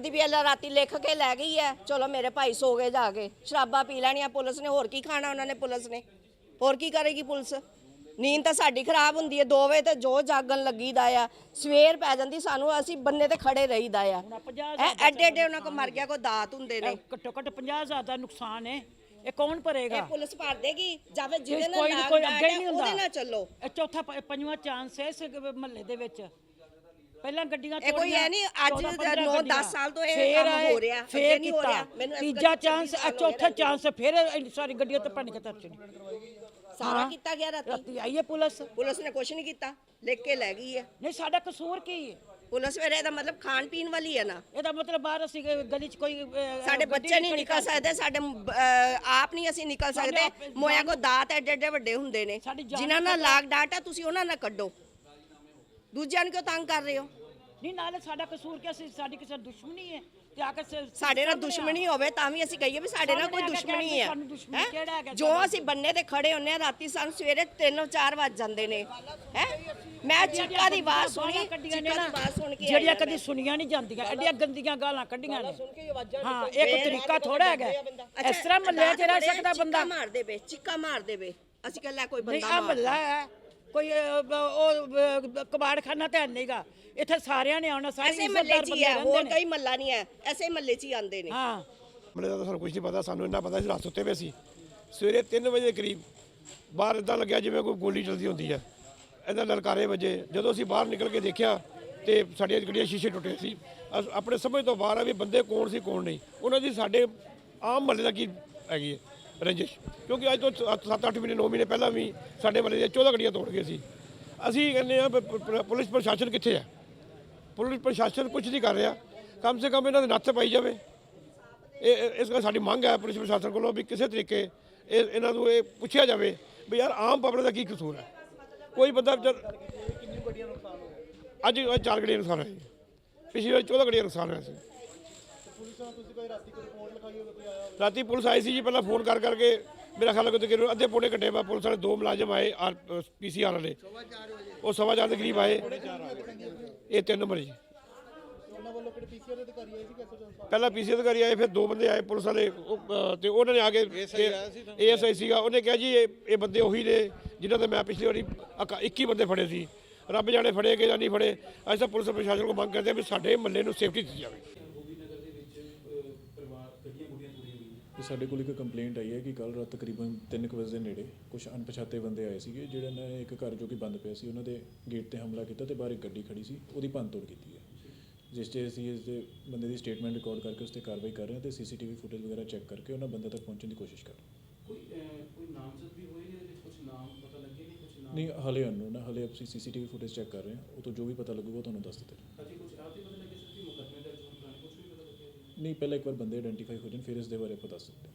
राती लिख के लै गई है, चलो मेरे भाई सो गए जाके, शराबा पी लैनिया पुलिस ने, होर की खाना उन्होंने, पुलिस ने होर की करेगी पुलिस। नींद तो साडी खराब होंदी है, 2 बजे तो जो जागन लगी दा आ, सवेर पै जांदी सानू, असीं बन्ने ते खड़े रहीदा आ। एडे एडे उन्हां को मर गया कोई दात हुंदे ने, घट्टो घट्ट 50,000 ਦਾ ਨੁਕਸਾਨ ਹੈ। ਇਹ ਕੌਣ ਭਰੇਗਾ? ਇਹ ਪੁਲਿਸ ਭਰ ਦੇਗੀ, ਜਾਵੇ ਜਿਹਦੇ ਨਾਲ ਕੋਈ ਅੱਗੇ ਨਹੀਂ ਹੁੰਦਾ, ਉਹਦੇ ਨਾਲ ਚੱਲੋ। ਇਹ ਚੌਥਾ ਪੰਜਵਾਂ ਚਾਂਸ ਹੈ ਇਸ ਮਹੱਲੇ ਦੇ ਵਿੱਚ। ਪਹਿਲਾਂ ਗੱਡੀਆਂ ਇਹ ਕੋਈ ਹੈ ਨਹੀਂ, ਅੱਜ 9-10 ਸਾਲ ਤੋਂ ਇਹ ਕੰਮ ਹੋ ਰਿਹਾ, ਫੇਰ ਨਹੀਂ ਹੋ ਰਿਹਾ। ਮੈਨੂੰ ਤੀਜਾ ਚਾਂਸ, ਚੌਥਾ ਚਾਂਸ, ਫਿਰ ਸਾਰੀ ਗੱਡੀਆਂ ਤੇ ਭੰਨ ਕੇ ਧਰ ਚੜੀ। ਸਾਰਾ ਕੀਤਾ ਗਿਆ ਰਾਤੀ ਆਈ ਹੈ ਪੁਲਿਸ ਨੇ ਕੁਝ ਨਹੀਂ ਕੀਤਾ, ਲਿਖ ਕੇ ਲੈ ਗਈ ਹੈ। ਨਹੀਂ ਸਾਡਾ ਕਸੂਰ ਕੀ ਹੈ? ਪੁਲਿਸ ਫਿਰ ਇਹਦਾ ਮਤਲਬ ਖਾਣ ਪੀਣ ਵਾਲੀ ਹੈ ਨਾ, ਇਹਦਾ ਮਤਲਬ ਬਾਹਰ ਅਸੀਂ ਗਲੀ 'ਚ ਕੋਈ ਸਾਡੇ ਬੱਚੇ ਨਹੀਂ ਨਿਕਲ ਸਕਦੇ, ਸਾਡੇ ਆਪ ਨਹੀਂ ਅਸੀਂ ਨਿਕਲ ਸਕਦੇ। ਮੋਇਆ ਕੋ ਦਾਤ ਐਡੇ ਐਡੇ ਵੱਡੇ ਹੁੰਦੇ ਨੇ, ਜਿਨ੍ਹਾਂ ਨਾਲ ਲਾਗ ਡਾਟ ਹੈ, ਤੁਸੀਂ ਉਹਨਾਂ ਨਾਲ ਕੱਢੋ, ਦੂਜਿਆਂ ਨੂੰ ਕਿਉਂ ਤੰਗ ਕਰ ਰਹੇ ਹੋ? ਨਹੀਂ ਨਾਲੇ ਸਾਡਾ ਕਸੂਰ ਕਿ ਅਸੀਂ ਸਾਡੀ ਕਿਸੇ ਦੁਸ਼ਮਣੀ ਹੈ ਤੇ ਆ ਕੇ ਸਾਡੇ ਨਾਲ ਦੁਸ਼ਮਣੀ ਹੋਵੇ ਤਾਂ ਵੀ ਅਸੀਂ ਕਹੀਏ ਵੀ ਸਾਡੇ ਨਾਲ ਕੋਈ ਦੁਸ਼ਮਣੀ ਹੈ। ਜੋ ਅਸੀਂ ਬੰਨੇ ਤੇ ਖੜੇ ਹੁੰਨੇ ਆ, ਰਾਤੀ ਸਾਨੂੰ ਸਵੇਰੇ 3-4 ਵੱਜ ਜਾਂਦੇ ਨੇ। ਹੈ ਮੈਂ ਚੀਕਾ ਦੀ ਆਵਾਜ਼ ਸੁਣੀ, ਜਿਹੜੀਆਂ ਕਦੀ ਸੁਣੀਆਂ ਨਹੀਂ ਜਾਂਦੀਆਂ, ਐਡੀਆਂ ਗੰਦੀਆਂ ਗਾਲਾਂ ਕੱਢੀਆਂ ਨੇ। ਹਾਂ, ਇੱਕ ਤਰੀਕਾ ਥੋੜਾ ਹੈਗਾ ਇਸ ਤਰ੍ਹਾਂ ਮਹੱਲੇ 'ਚ ਰਹਿ ਸਕਦਾ ਬੰਦਾ। ਚੀਕਾ ਮਾਰ ਦੇਵੇ, ਅਸੀਂ ਕਹਿੰਦਾ ਕੋਈ ਬੰਦਾ ਨਹੀਂ, ਆ ਮਹੱਲਾ ਹੈ, ਕੋਈ ਉਹ ਕਬਾੜਖਾਨਾ ਤਾਂ ਨਹੀਂਗਾ ਇੱਥੇ, ਸਾਰਿਆਂ ਨੇ ਆਉਣਾ, ਸਾਰੇ ਐਸੇ ਮਹੱਲੇ 'ਚ ਹੀ ਹੈ, ਹੋਰ ਕੋਈ ਮਹੱਲਾ ਨਹੀਂ ਹੈ, ਐਸੇ ਮਹੱਲੇ 'ਚ ਹੀ ਆਉਂਦੇ ਨੇ। ਹਾਂ, ਮਹੱਲੇ ਦਾ ਤਾਂ ਸਾਨੂੰ ਕੁਝ ਨਹੀਂ ਪਤਾ, ਸਾਨੂੰ ਇੰਨਾ ਪਤਾ ਸੀ ਰਾਤ ਸੁੱਤੇ ਪਏ ਸੀ, ਸਵੇਰੇ 3 ਵਜੇ ਕਰੀਬ ਬਾਹਰ ਇੱਦਾਂ ਲੱਗਿਆ ਜਿਵੇਂ ਕੋਈ ਗੋਲੀ ਚੱਲਦੀ ਹੁੰਦੀ ਹੈ, ਇੱਦਾਂ ਲਲਕਾਰੇ ਵਜੇ। ਜਦੋਂ ਅਸੀਂ ਬਾਹਰ ਨਿਕਲ ਕੇ ਦੇਖਿਆ ਤੇ ਸਾਡੀਆਂ ਗੱਡੀਆਂ ਸ਼ੀਸ਼ੇ ਟੁੱਟੇ ਸੀ। ਆਪਣੇ ਸਮਝ ਤੋਂ ਬਾਹਰ ਆ ਵੀ ਬੰਦੇ ਕੌਣ ਸੀ ਕੌਣ ਨਹੀਂ। ਉਹਨਾਂ ਦੀ ਸਾਡੇ ਆਮ ਮਹੱਲੇ ਦਾ ਕੀ ਹੈਗੀ ਹੈ ਰੰਜਿਸ਼, ਕਿਉਂਕਿ ਅੱਜ ਤੋਂ 7-8 ਮਹੀਨੇ 9 ਮਹੀਨੇ ਪਹਿਲਾਂ ਵੀ ਸਾਡੇ ਮਹੱਲੇ ਦੀਆਂ 14 ਗੱਡੀਆਂ ਤੋੜ ਗਏ ਸੀ। ਅਸੀਂ ਕਹਿੰਦੇ ਆ ਪੁਲਿਸ ਪ੍ਰਸ਼ਾਸਨ ਕਿੱਥੇ ਹੈ? ਪੁਲਿਸ ਪ੍ਰਸ਼ਾਸਨ ਕੁਝ ਨਹੀਂ ਕਰ ਰਿਹਾ, ਕਮ ਸੇ ਕਮ ਇਹਨਾਂ ਦੇ ਨੱਥ ਪਾਈ ਜਾਵੇ। ਇਸ ਕਰਕੇ ਸਾਡੀ ਮੰਗ ਹੈ ਪੁਲਿਸ ਪ੍ਰਸ਼ਾਸਨ ਕੋਲੋਂ ਵੀ ਕਿਸੇ ਤਰੀਕੇ ਇਹਨਾਂ ਨੂੰ ਇਹ ਪੁੱਛਿਆ ਜਾਵੇ ਵੀ ਯਾਰ ਆਮ ਪਬਲਿਕ ਦਾ ਕੀ ਕਸੂਰ ਹੈ। ਕੋਈ ਬੰਦਾ ਅੱਜ 4 ਗੱਡੀਆਂ ਨੁਕਸਾਨ ਹੋਇਆ, ਪਿਛਲੀ ਵਾਰ 14 ਗੱਡੀਆਂ ਨੁਕਸਾਨ ਹੋਇਆ ਸੀ। ਰਾਤੀ ਪੁਲਿਸ ਆਈ ਸੀ ਜੀ, ਪਹਿਲਾਂ ਫੋਨ ਕਰਕੇ ਮੇਰਾ ਖਿਆਲ ਹੈ ਅੱਧੇ ਪੌਣੇ ਘੰਟੇ ਬਾਅਦ ਪੁਲਿਸ ਵਾਲੇ 2 ਮੁਲਾਜ਼ਮ ਆਏ, PCR ਵਾਲੇ, ਉਹ 4:15 ਦੇ ਕਰੀਬ ਆਏ। ਇਹ 3 ਨੰਬਰ ਜੀ, ਪਹਿਲਾਂ PCR ਅਧਿਕਾਰੀ ਆਏ, ਫਿਰ 2 ਬੰਦੇ ਆਏ ਪੁਲਿਸ ਵਾਲੇ, ਤੇ ਉਹਨਾਂ ਨੇ ਆ ਕੇ ASI ਸੀਗਾ, ਉਹਨੇ ਕਿਹਾ ਜੀ ਇਹ ਬੰਦੇ ਉਹੀ ਨੇ ਜਿਨ੍ਹਾਂ ਦੇ ਮੈਂ ਪਿਛਲੀ ਵਾਰੀ 21 ਬੰਦੇ ਫੜੇ ਸੀ। ਰੱਬ ਜਾਣੇ ਫੜੇ ਕਿ ਜਾਂ ਨਹੀਂ ਫੜੇ। ਅਸੀਂ ਤਾਂ ਪੁਲਿਸ ਪ੍ਰਸ਼ਾਸਨ ਕੋਲ ਮੰਗ ਕਰਦੇ ਹਾਂ ਵੀ ਸਾਡੇ ਮਹੱਲੇ ਨੂੰ ਸੇਫਟੀ ਦਿੱਤੀ ਜਾਵੇ। ਸਾਡੇ ਕੋਲ ਇੱਕ ਕੰਪਲੇਂਟ ਆਈ ਹੈ ਕਿ ਕੱਲ੍ਹ ਰਾਤ ਤਕਰੀਬਨ 3 ਵਜੇ ਦੇ ਨੇੜੇ ਕੁਝ ਅਣਪਛਾਤੇ ਬੰਦੇ ਆਏ ਸੀਗੇ, ਜਿਹੜੇ ਨੇ ਇੱਕ ਘਰ ਜੋ ਕਿ ਬੰਦ ਪਿਆ ਸੀ ਉਹਨਾਂ ਦੇ ਗੇਟ ਤੇ ਹਮਲਾ ਕੀਤਾ ਤੇ ਬਾਹਰ ਇੱਕ ਗੱਡੀ ਖੜੀ ਸੀ, ਉਹਦੀ ਭੰਨਤੋੜ ਕੀਤੀ ਹੈ, ਜਿਸ 'ਚ ਅਸੀਂ ਇਸ ਦੇ ਬੰਦੇ ਦੀ ਸਟੇਟਮੈਂਟ ਰਿਕਾਰਡ ਕਰਕੇ ਉਸ 'ਤੇ ਕਾਰਵਾਈ ਕਰ ਰਹੇ ਹਾਂ ਤੇ CCTV ਫੁਟੇਜ ਵਗੈਰਾ ਚੈੱਕ ਕਰਕੇ ਉਹਨਾਂ ਬੰਦੇ ਤੱਕ ਪਹੁੰਚਣ ਦੀ ਕੋਸ਼ਿਸ਼ ਕਰ ਰਹੇ ਹਾਂ। ਕੋਈ ਨਾਮਜ਼ਦ ਵੀ ਹੋਏ ਨੇ, ਕੁਝ ਨਾਮ ਪਤਾ ਲੱਗੇ ਨੇ? ਕੁਝ ਨਹੀਂ, ਹਾਲੇ ਅਨਨੋਨ ਹੈ, ਹਾਲੇ ਅਸੀਂ CCTV ਫੁਟੇਜ ਚੈੱਕ ਕਰ ਰਹੇ ਹਾਂ, ਉਹ ਤੋਂ ਜੋ ਵੀ ਪਤਾ ਲੱਗੂਗਾ ਤੁਹਾਨੂੰ ਦੱਸ ਦਿੱਤਾ ਨਹੀਂ। ਪਹਿਲਾਂ ਇੱਕ ਵਾਰ ਬੰਦੇ ਆਇਡੈਂਟੀਫਾਈ ਹੋ ਜਾਣ ਫਿਰ ਇਸ ਦੇ ਬਾਰੇ ਆਪਾਂ ਦੱਸ ਸਕਦੇ ਹਾਂ।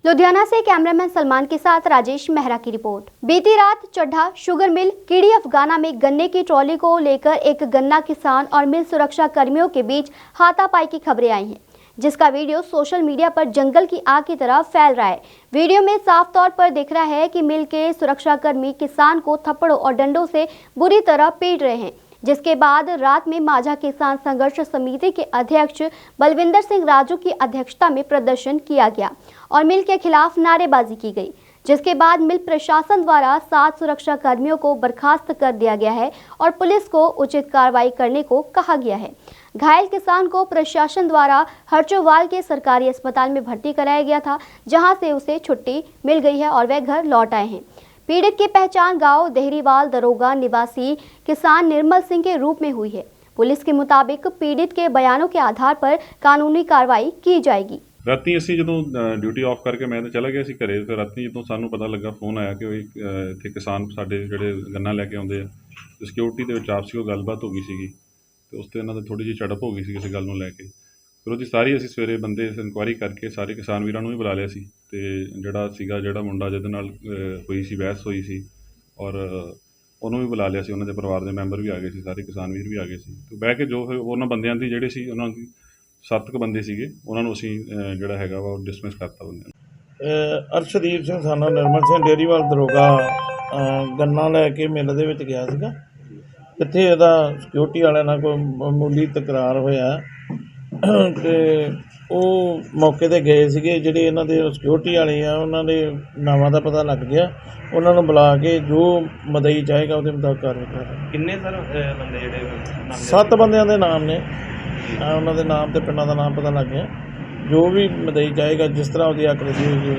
लुधियाना से कैमरामैन सलमान के साथ राजेश मेहरा की रिपोर्ट। बीती रात चड्ढा शुगर मिल कीड़ी अफगाना में गन्ने की ट्रॉली को लेकर एक गन्ना किसान और मिल सुरक्षा कर्मियों के बीच हाथापाई की खबरें आई हैं, जिसका वीडियो सोशल मीडिया पर जंगल की आग की तरह फैल रहा है। वीडियो में साफ तौर पर दिख रहा है कि मिल के सुरक्षाकर्मी किसान को थप्पड़ों और डंडों से बुरी तरह पीट रहे हैं, जिसके बाद रात में माझा किसान संघर्ष समिति के अध्यक्ष बलविंदर सिंह राजू की अध्यक्षता में प्रदर्शन किया गया और मिल के खिलाफ नारेबाजी की गई, जिसके बाद मिल प्रशासन द्वारा 7 सुरक्षा कर्मियों को बर्खास्त कर दिया गया है और पुलिस को उचित कार्रवाई करने को कहा गया है। घायल किसान को प्रशासन द्वारा हरचोवाल के सरकारी अस्पताल में भर्ती कराया गया था, जहां से उसे छुट्टी मिल गई है और वह घर लौट आए हैं। पीड़ित की पहचान गांव देहरीवाल दरोगा निवासी किसान निर्मल सिंह के रूप में हुई है। पुलिस के मुताबिक पीड़ित के बयानों के आधार पर कानूनी कार्रवाई की जाएगी। ਰਾਤੀ ਅਸੀਂ ਜਦੋਂ ਡਿਊਟੀ ਆਫ ਕਰਕੇ ਮੈਂ ਤਾਂ ਚਲਾ ਗਿਆ ਸੀ ਘਰੇ, ਫਿਰ ਰਾਤੀ ਜਦੋਂ ਸਾਨੂੰ ਪਤਾ ਲੱਗਾ ਫੋਨ ਆਇਆ ਕਿ ਇੱਥੇ ਕਿਸਾਨ ਸਾਡੇ ਜਿਹੜੇ ਗੰਨਾ ਲੈ ਕੇ ਆਉਂਦੇ ਆ, ਸਿਕਿਉਰਿਟੀ ਦੇ ਵਿੱਚ ਆਪਸੀ ਉਹ ਗੱਲਬਾਤ ਹੋ ਗਈ ਸੀਗੀ ਤੇ ਉਸ ਤੇ ਇਹਨਾਂ ਦੀ ਥੋੜੀ ਜਿਹੀ ਝੜਪ ਹੋ ਗਈ ਸੀ ਕਿਸੇ ਗੱਲ ਨੂੰ ਲੈ ਕੇ। ਫਿਰ ਉਹਦੀ ਸਾਰੀ ਅਸੀਂ ਸਵੇਰੇ ਬੰਦੇ ਇਨਕੁਆਇਰੀ ਕਰਕੇ ਸਾਰੇ ਕਿਸਾਨ ਵੀਰਾਂ ਨੂੰ ਵੀ ਬੁਲਾ ਲਿਆ ਸੀ ਤੇ ਜਿਹੜਾ ਮੁੰਡਾ ਜਿਹਦੇ ਨਾਲ ਹੋਈ ਸੀ ਬਹਿਸ ਹੋਈ ਸੀ ਔਰ ਉਹਨੂੰ ਵੀ ਬੁਲਾ ਲਿਆ ਸੀ, ਉਹਨਾਂ ਦੇ ਪਰਿਵਾਰ ਦੇ ਮੈਂਬਰ ਵੀ ਆ ਗਏ ਸੀ, ਸਾਰੇ ਕਿਸਾਨ ਵੀਰ ਵੀ ਆ ਗਏ ਸੀ ਤੇ ਬਹਿ ਕੇ ਜੋ ਉਹਨਾਂ ਬੰਦਿਆਂ ਦੀ ਜਿਹੜੇ ਸੀ ਉਹਨਾਂ ਦੀ 7 ਕੁ ਬੰਦੇ ਸੀਗੇ ਉਹਨਾਂ ਨੂੰ ਅਸੀਂ ਜਿਹੜਾ ਹੈਗਾ ਵਾ ਉਹ ਡਿਸਮਿਸ ਕਰਤਾ ਬੰਦਿਆਂ ਨੂੰ। ਅਰਸ਼ਦੀਪ ਸਿੰਘ ਸਾਨਾ ਨਿਰਮਲ ਸਿੰਘ ਡੇਅਰੀਵਾਲ ਦਰੋਗਾ ਗੰਨਾ ਲੈ ਕੇ ਮਿੱਲ ਦੇ ਵਿੱਚ ਗਿਆ ਸੀਗਾ, ਇੱਥੇ ਇਹਦਾ ਸਿਕਿਉਰਿਟੀ ਵਾਲਿਆਂ ਨਾਲ ਕੋਈ ਮਾਮੂਲੀ ਤਕਰਾਰ ਹੋਇਆ ਤੇ ਉਹ ਮੌਕੇ 'ਤੇ ਗਏ ਸੀਗੇ। ਜਿਹੜੇ ਇਹਨਾਂ ਦੇ ਸਿਕਿਉਰਿਟੀ ਵਾਲੇ ਆ ਉਹਨਾਂ ਦੇ ਨਾਵਾਂ ਦਾ ਪਤਾ ਲੱਗ ਗਿਆ, ਉਹਨਾਂ ਨੂੰ ਬੁਲਾ ਕੇ ਜੋ ਮਦਈ ਚਾਹੇਗਾ ਉਹਦੇ ਮੁਤਾਬਕ ਕਾਰਵਾਈ ਕਰਾਂਗੇ। ਕਿੰਨੇ ਸਰ ਬੰਦੇ ਜਿਹੜੇ 7 ਬੰਦਿਆਂ ਦੇ ਨਾਮ ਨੇ, ਉਹਨਾਂ ਦੇ ਨਾਮ ਤੇ ਪਿੰਡਾਂ ਦਾ ਨਾਮ ਪਤਾ ਲੱਗ ਗਿਆ। ਜੋ भी मदई जाएगा जिस तरह उसकी आकृति होगी।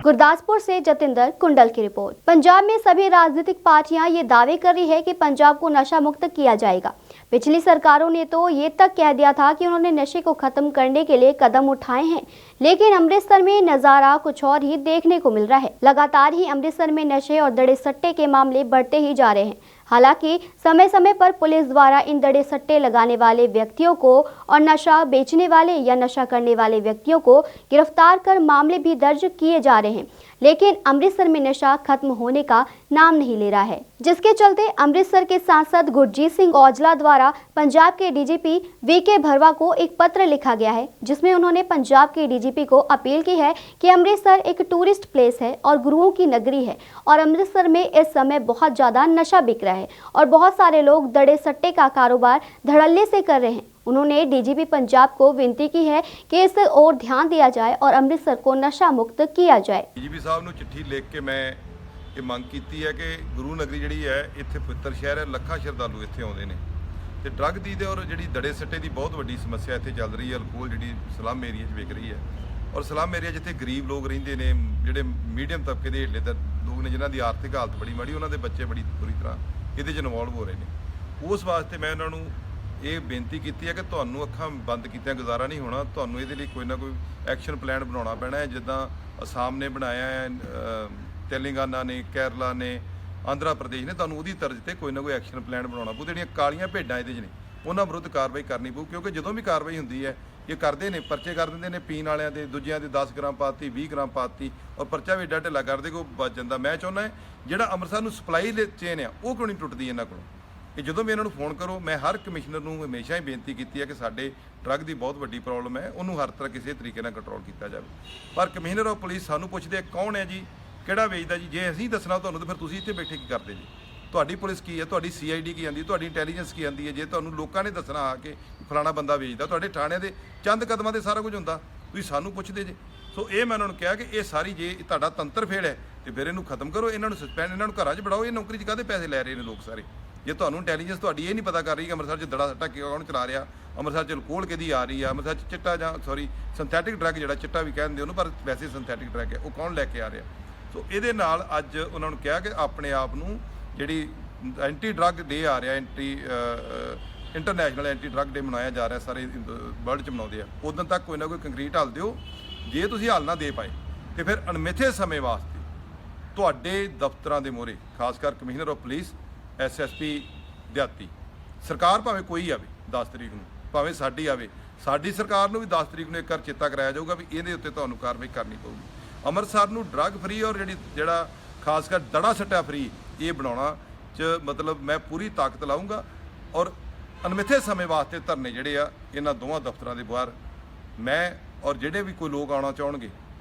गुरदासपुर से जतिंदर कुंडल की रिपोर्ट। पंजाब में सभी राजनीतिक पार्टियां ये दावे कर रही है कि पंजाब को नशा मुक्त किया जाएगा। पिछली सरकारों ने तो ये तक कह दिया था कि उन्होंने नशे को खत्म करने के लिए कदम उठाए हैं, लेकिन अमृतसर में नजारा कुछ और ही देखने को मिल रहा है। लगातार ही अमृतसर में नशे और दड़े सट्टे के मामले बढ़ते ही जा रहे हैं। हालांकि समय समय पर पुलिस द्वारा इन दड़े सट्टे लगाने वाले व्यक्तियों को और नशा बेचने वाले या नशा करने वाले व्यक्तियों को गिरफ्तार कर मामले भी दर्ज किए जा रहे हैं, लेकिन अमृतसर में नशा खत्म होने का नाम नहीं ले रहा है, जिसके चलते अमृतसर के सांसद गुरजीत सिंह औजला द्वारा पंजाब के डीजीपी वीके भरवा को एक पत्र लिखा गया है, जिसमें उन्होंने पंजाब के डीजीपी को अपील की है कि अमृतसर एक टूरिस्ट प्लेस है और गुरुओं की नगरी है और अमृतसर में इस समय बहुत ज्यादा नशा बिक रहा है और बहुत सारे लोग दड़े सट्टे का कारोबार धड़ल्ले से कर रहे हैं। उन्होंने डीजीपी पंजाब को विनती की है कि इस ओर ध्यान दिया जाए और अमृतसर को नशा मुक्त किया जाए। डीजीपी साहब ਨੂੰ चिट्ठी लिख के मैं ਇਹ ਮੰਗ ਕੀਤੀ ਹੈ ਕਿ ਗੁਰੂ ਨਗਰੀ ਜਿਹੜੀ ਹੈ ਇੱਥੇ ਪਵਿੱਤਰ ਸ਼ਹਿਰ ਹੈ, ਲੱਖਾਂ ਸ਼ਰਧਾਲੂ ਇੱਥੇ ਆਉਂਦੇ ਨੇ ਤੇ ਡਰੱਗ ਦੀ ਤੇ ਔਰ ਜਿਹੜੀ ਦੜੇ ਸੱਟੇ ਦੀ ਬਹੁਤ ਵੱਡੀ ਸਮੱਸਿਆ ਇੱਥੇ ਚੱਲ ਰਹੀ ਹੈ। ਅਲਕੋਹਲ ਜਿਹੜੀ ਸਲਮ ਏਰੀਆ 'ਚ ਵਿਕ ਰਹੀ ਹੈ ਔਰ ਸਲਮ ਏਰੀਆ ਜਿੱਥੇ ਗਰੀਬ ਲੋਕ ਰਹਿੰਦੇ ਨੇ, ਜਿਹੜੇ ਮੀਡੀਅਮ ਤਬਕੇ ਦੇ ਹੇਠਲੇ ਲੋਕ ਨੇ, ਜਿਨ੍ਹਾਂ ਦੀ ਆਰਥਿਕ ਹਾਲਤ ਬੜੀ ਮਾੜੀ, ਉਹਨਾਂ ਦੇ ਬੱਚੇ ਬੜੀ ਬੁਰੀ ਤਰ੍ਹਾਂ ਇਹਦੇ 'ਚ ਇਨਵੋਲਵ ਹੋ ਰਹੇ ਨੇ। ਉਸ ਵਾਸਤੇ ਮੈਂ ਉਹਨਾਂ ਨੂੰ ਇਹ ਬੇਨਤੀ ਕੀਤੀ ਹੈ ਕਿ ਤੁਹਾਨੂੰ ਅੱਖਾਂ ਬੰਦ ਕੀਤਿਆਂ ਗੁਜ਼ਾਰਾ ਨਹੀਂ ਹੋਣਾ, ਤੁਹਾਨੂੰ ਇਹਦੇ ਲਈ ਕੋਈ ਨਾ ਕੋਈ ਐਕਸ਼ਨ ਪਲਾਨ ਬਣਾਉਣਾ ਪੈਣਾ ਹੈ। ਜਿੱਦਾਂ ਅਸਾਮ ਨੇ ਬਣਾਇਆ ਹੈ, ਤੇਲੰਗਾਨਾ ਨੇ, ਕੇਰਲਾ ਨੇ, ਆਂਧਰਾ ਪ੍ਰਦੇਸ਼ ਨੇ, ਤੁਹਾਨੂੰ ਉਹਦੀ ਤਰਜ਼ ਤੇ ਕੋਈ ਨਾ ਕੋਈ ਐਕਸ਼ਨ ਪਲਾਨ ਬਣਾਉਣਾ ਪਊ। ਜਿਹੜੀਆਂ ਕਾਲੀਆਂ ਭੇਡਾਂ ਇਹਦੇ 'ਚ ਨੇ ਉਹਨਾਂ ਵਿਰੁੱਧ ਕਾਰਵਾਈ ਕਰਨੀ ਪਊ, ਕਿਉਂਕਿ ਜਦੋਂ ਵੀ ਕਾਰਵਾਈ ਹੁੰਦੀ ਹੈ ਇਹ ਕਰਦੇ ਨੇ, ਪਰਚੇ ਕਰ ਦਿੰਦੇ ਨੇ ਪੀਣ ਵਾਲਿਆਂ ਦੇ, ਦੂਜਿਆਂ ਦੇ 10 ਗ੍ਰਾਮ ਪਾਤੀ, 20 ਗ੍ਰਾਮ ਪਾਤੀ ਔਰ ਪਰਚਾ ਵੀ ਏਡਾ ਢਿੱਲਾ ਕਰਦੇ ਕੋ ਬਚ ਜਾਂਦਾ। ਮੈਂ ਚਾਹੁੰਦਾ ਜਿਹੜਾ ਅੰਮ੍ਰਿਤਸਰ ਨੂੰ ਸਪਲਾਈ ਚੇਨ ਆ ਉਹ ਕਿਉਂ ਨਹੀਂ ਟੁੱਟਦੀ ਇਹਨਾਂ ਕੋਲੋਂ। ਕਿ ਜਦੋਂ ਵੀ ਇਹਨਾਂ ਨੂੰ ਫੋਨ ਕਰੋ, ਮੈਂ ਹਰ ਕਮਿਸ਼ਨਰ ਨੂੰ ਹਮੇਸ਼ਾ ਹੀ ਬੇਨਤੀ ਕੀਤੀ ਹੈ ਕਿ ਸਾਡੇ ਡਰੱਗ ਦੀ ਬਹੁਤ ਵੱਡੀ ਪ੍ਰੋਬਲਮ ਹੈ, ਉਹਨੂੰ ਹਰ ਤਰ੍ਹਾਂ ਕਿਸੇ ਤਰੀਕੇ ਨਾਲ ਕੰਟਰੋਲ ਕੀਤਾ ਜਾਵੇ। ਪਰ ਕਮਿਸ਼ਨਰ ਆਫ ਪੁਲਿਸ ਸਾਨੂੰ ਪੁੱਛਦੇ ਕੌਣ ਹੈ ਜੀ, ਕਿਹੜਾ ਵੇਚਦਾ ਜੀ? ਜੇ ਅਸੀਂ ਦੱਸਣਾ ਤੁਹਾਨੂੰ ਤਾਂ ਫਿਰ ਤੁਸੀਂ ਇੱਥੇ ਬੈਠੇ ਕੀ ਕਰਦੇ ਜੀ? ਤੁਹਾਡੀ ਪੁਲਿਸ ਕੀ ਹੈ, ਤੁਹਾਡੀ CID ਕੀ ਆਂਦੀ, ਤੁਹਾਡੀ ਇੰਟੈਲੀਜੈਂਸ ਕੀ ਆਂਦੀ ਹੈ? ਜੇ ਤੁਹਾਨੂੰ ਲੋਕਾਂ ਨੇ ਦੱਸਣਾ ਆ ਕੇ ਫਲਾਣਾ ਬੰਦਾ ਵੇਚਦਾ, ਤੁਹਾਡੇ ਥਾਣਿਆਂ ਦੇ ਚੰਦ ਕਦਮਾਂ ਤੇ ਸਾਰਾ ਕੁਝ ਹੁੰਦਾ, ਤੁਸੀਂ ਸਾਨੂੰ ਪੁੱਛਦੇ ਜੇ। ਸੋ ਇਹ ਮੈਂ ਉਹਨਾਂ ਨੂੰ ਕਿਹਾ ਕਿ ਇਹ ਸਾਰੀ ਜੇ ਤੁਹਾਡਾ ਤੰਤਰ ਫੇੜ ਹੈ ਤੇ ਫਿਰ ਇਹਨੂੰ ਖਤਮ ਕਰੋ, ਇਹਨਾਂ ਨੂੰ ਸਸਪੈਂਡ, ਇਹਨਾਂ ਨੂੰ ਘਰਾਂ 'ਚ ਬਿਠਾਓ। ਇਹ ਨੌਕਰੀ 'ਚ ਕਾਹਦੇ ਪੈਸੇ ਲੈ ਰਹੇ ਨੇ ਲੋਕ ਸਾਰੇ? ਜੇ ਤੁਹਾਨੂੰ ਇੰਟੈਲੀਜੈਂਸ ਤੁਹਾਡੀ ਇਹ ਨਹੀਂ ਪਤਾ ਕਰ ਰਹੀ ਕਿ ਅੰਮ੍ਰਿਤਸਰ 'ਚ ਦੜਾ ਸੱਟਾ ਕੌਣ ਚਲਾ ਰਿਹਾ, ਅੰਮ੍ਰਿਤਸਰ 'ਚ ਅਲਕੋਹਲ ਕਿਹਦੀ ਆ ਰਹੀ ਆ, ਅੰਮ੍ਰਿਤਸਰ 'ਚ ਚਿੱਟਾ ਜਾਂ ਸਿੰਥੈਟਿਕ ਡਰੱਗ, ਜਿਹੜਾ ਚਿੱਟਾ ਵੀ ਕਹਿੰਦੇ ਉਹਨੂੰ ਪਰ ਵੈਸੇ ਸਿੰਥੈਟਿਕ ਡਰੱਗ ਹੈ, ਉਹ ਕੌਣ ਲੈ ਕੇ ਆ ਰਿਹਾ? ਸੋ ਇਹਦੇ ਨਾਲ ਅੱਜ ਉਹਨਾਂ ਨੂੰ ਕਿਹਾ ਕਿ ਆਪਣੇ ਆਪ ਨੂੰ ਜਿਹੜੀ ਐਂਟੀ ਡਰੱਗ ਡੇ ਆ ਰਿਹਾ, ਇੰਟਰਨੈਸ਼ਨਲ ਐਂਟੀ ਡਰੱਗ ਡੇ ਮਨਾਇਆ ਜਾ ਰਿਹਾ, ਸਾਰੇ ਵਰਲਡ 'ਚ ਮਨਾਉਂਦੇ ਆ, ਉਦੋਂ ਤੱਕ ਕੋਈ ਨਾ ਕੋਈ ਕੰਕਰੀਟ ਹੱਲ ਦਿਓ। ਜੇ ਤੁਸੀਂ ਹੱਲ ਨਾ ਦੇ ਪਾਏ ਤੇ ਫਿਰ ਅਣਮਿੱਥੇ ਸਮੇਂ ਵਾਸਤੇ ਤੁਹਾਡੇ ਦਫ਼ਤਰਾਂ ਦੇ ਮੂਹਰੇ, ਖਾਸ ਕਰ ਕਮਿਸ਼ਨਰ ਆਫ ਪੁਲਿਸ, SSP ਦਿਹਾਤੀ, ਸਰਕਾਰ ਭਾਵੇਂ ਕੋਈ ਆਵੇ 10 ਤਰੀਕ ਨੂੰ, ਭਾਵੇਂ ਸਾਡੀ ਆਵੇ, ਸਾਡੀ ਸਰਕਾਰ ਨੂੰ ਵੀ 10 ਤਰੀਕ ਨੂੰ ਇੱਕ ਵਾਰ ਚੇਤਾ ਕਰਾਇਆ ਜਾਊਗਾ ਵੀ ਇਹਦੇ ਉੱਤੇ ਤੁਹਾਨੂੰ ਕਾਰਵਾਈ ਕਰਨੀ ਪਊਗੀ। ਅੰਮ੍ਰਿਤਸਰ ਨੂੰ ਡਰੱਗ ਫਰੀ ਔਰ ਜਿਹੜਾ ਖਾਸ ਕਰ ਦੜਾ ਸੱਟਾ ਫਰੀ ਇਹ ਬਣਾਉਣਾ 'ਚ ਮਤਲਬ ਮੈਂ ਪੂਰੀ ਤਾਕਤ ਲਾਊਂਗਾ। ਔਰ ਅਣਮਿੱਥੇ ਸਮੇਂ ਵਾਸਤੇ ਧਰਨੇ ਜਿਹੜੇ ਆ ਇਹਨਾਂ ਦੋਵਾਂ ਦਫ਼ਤਰਾਂ ਦੇ ਬਾਹਰ ਮੈਂ ਔਰ ਜਿਹੜੇ ਵੀ ਕੋਈ ਲੋਕ ਆਉਣਾ ਚਾਹਣਗੇ,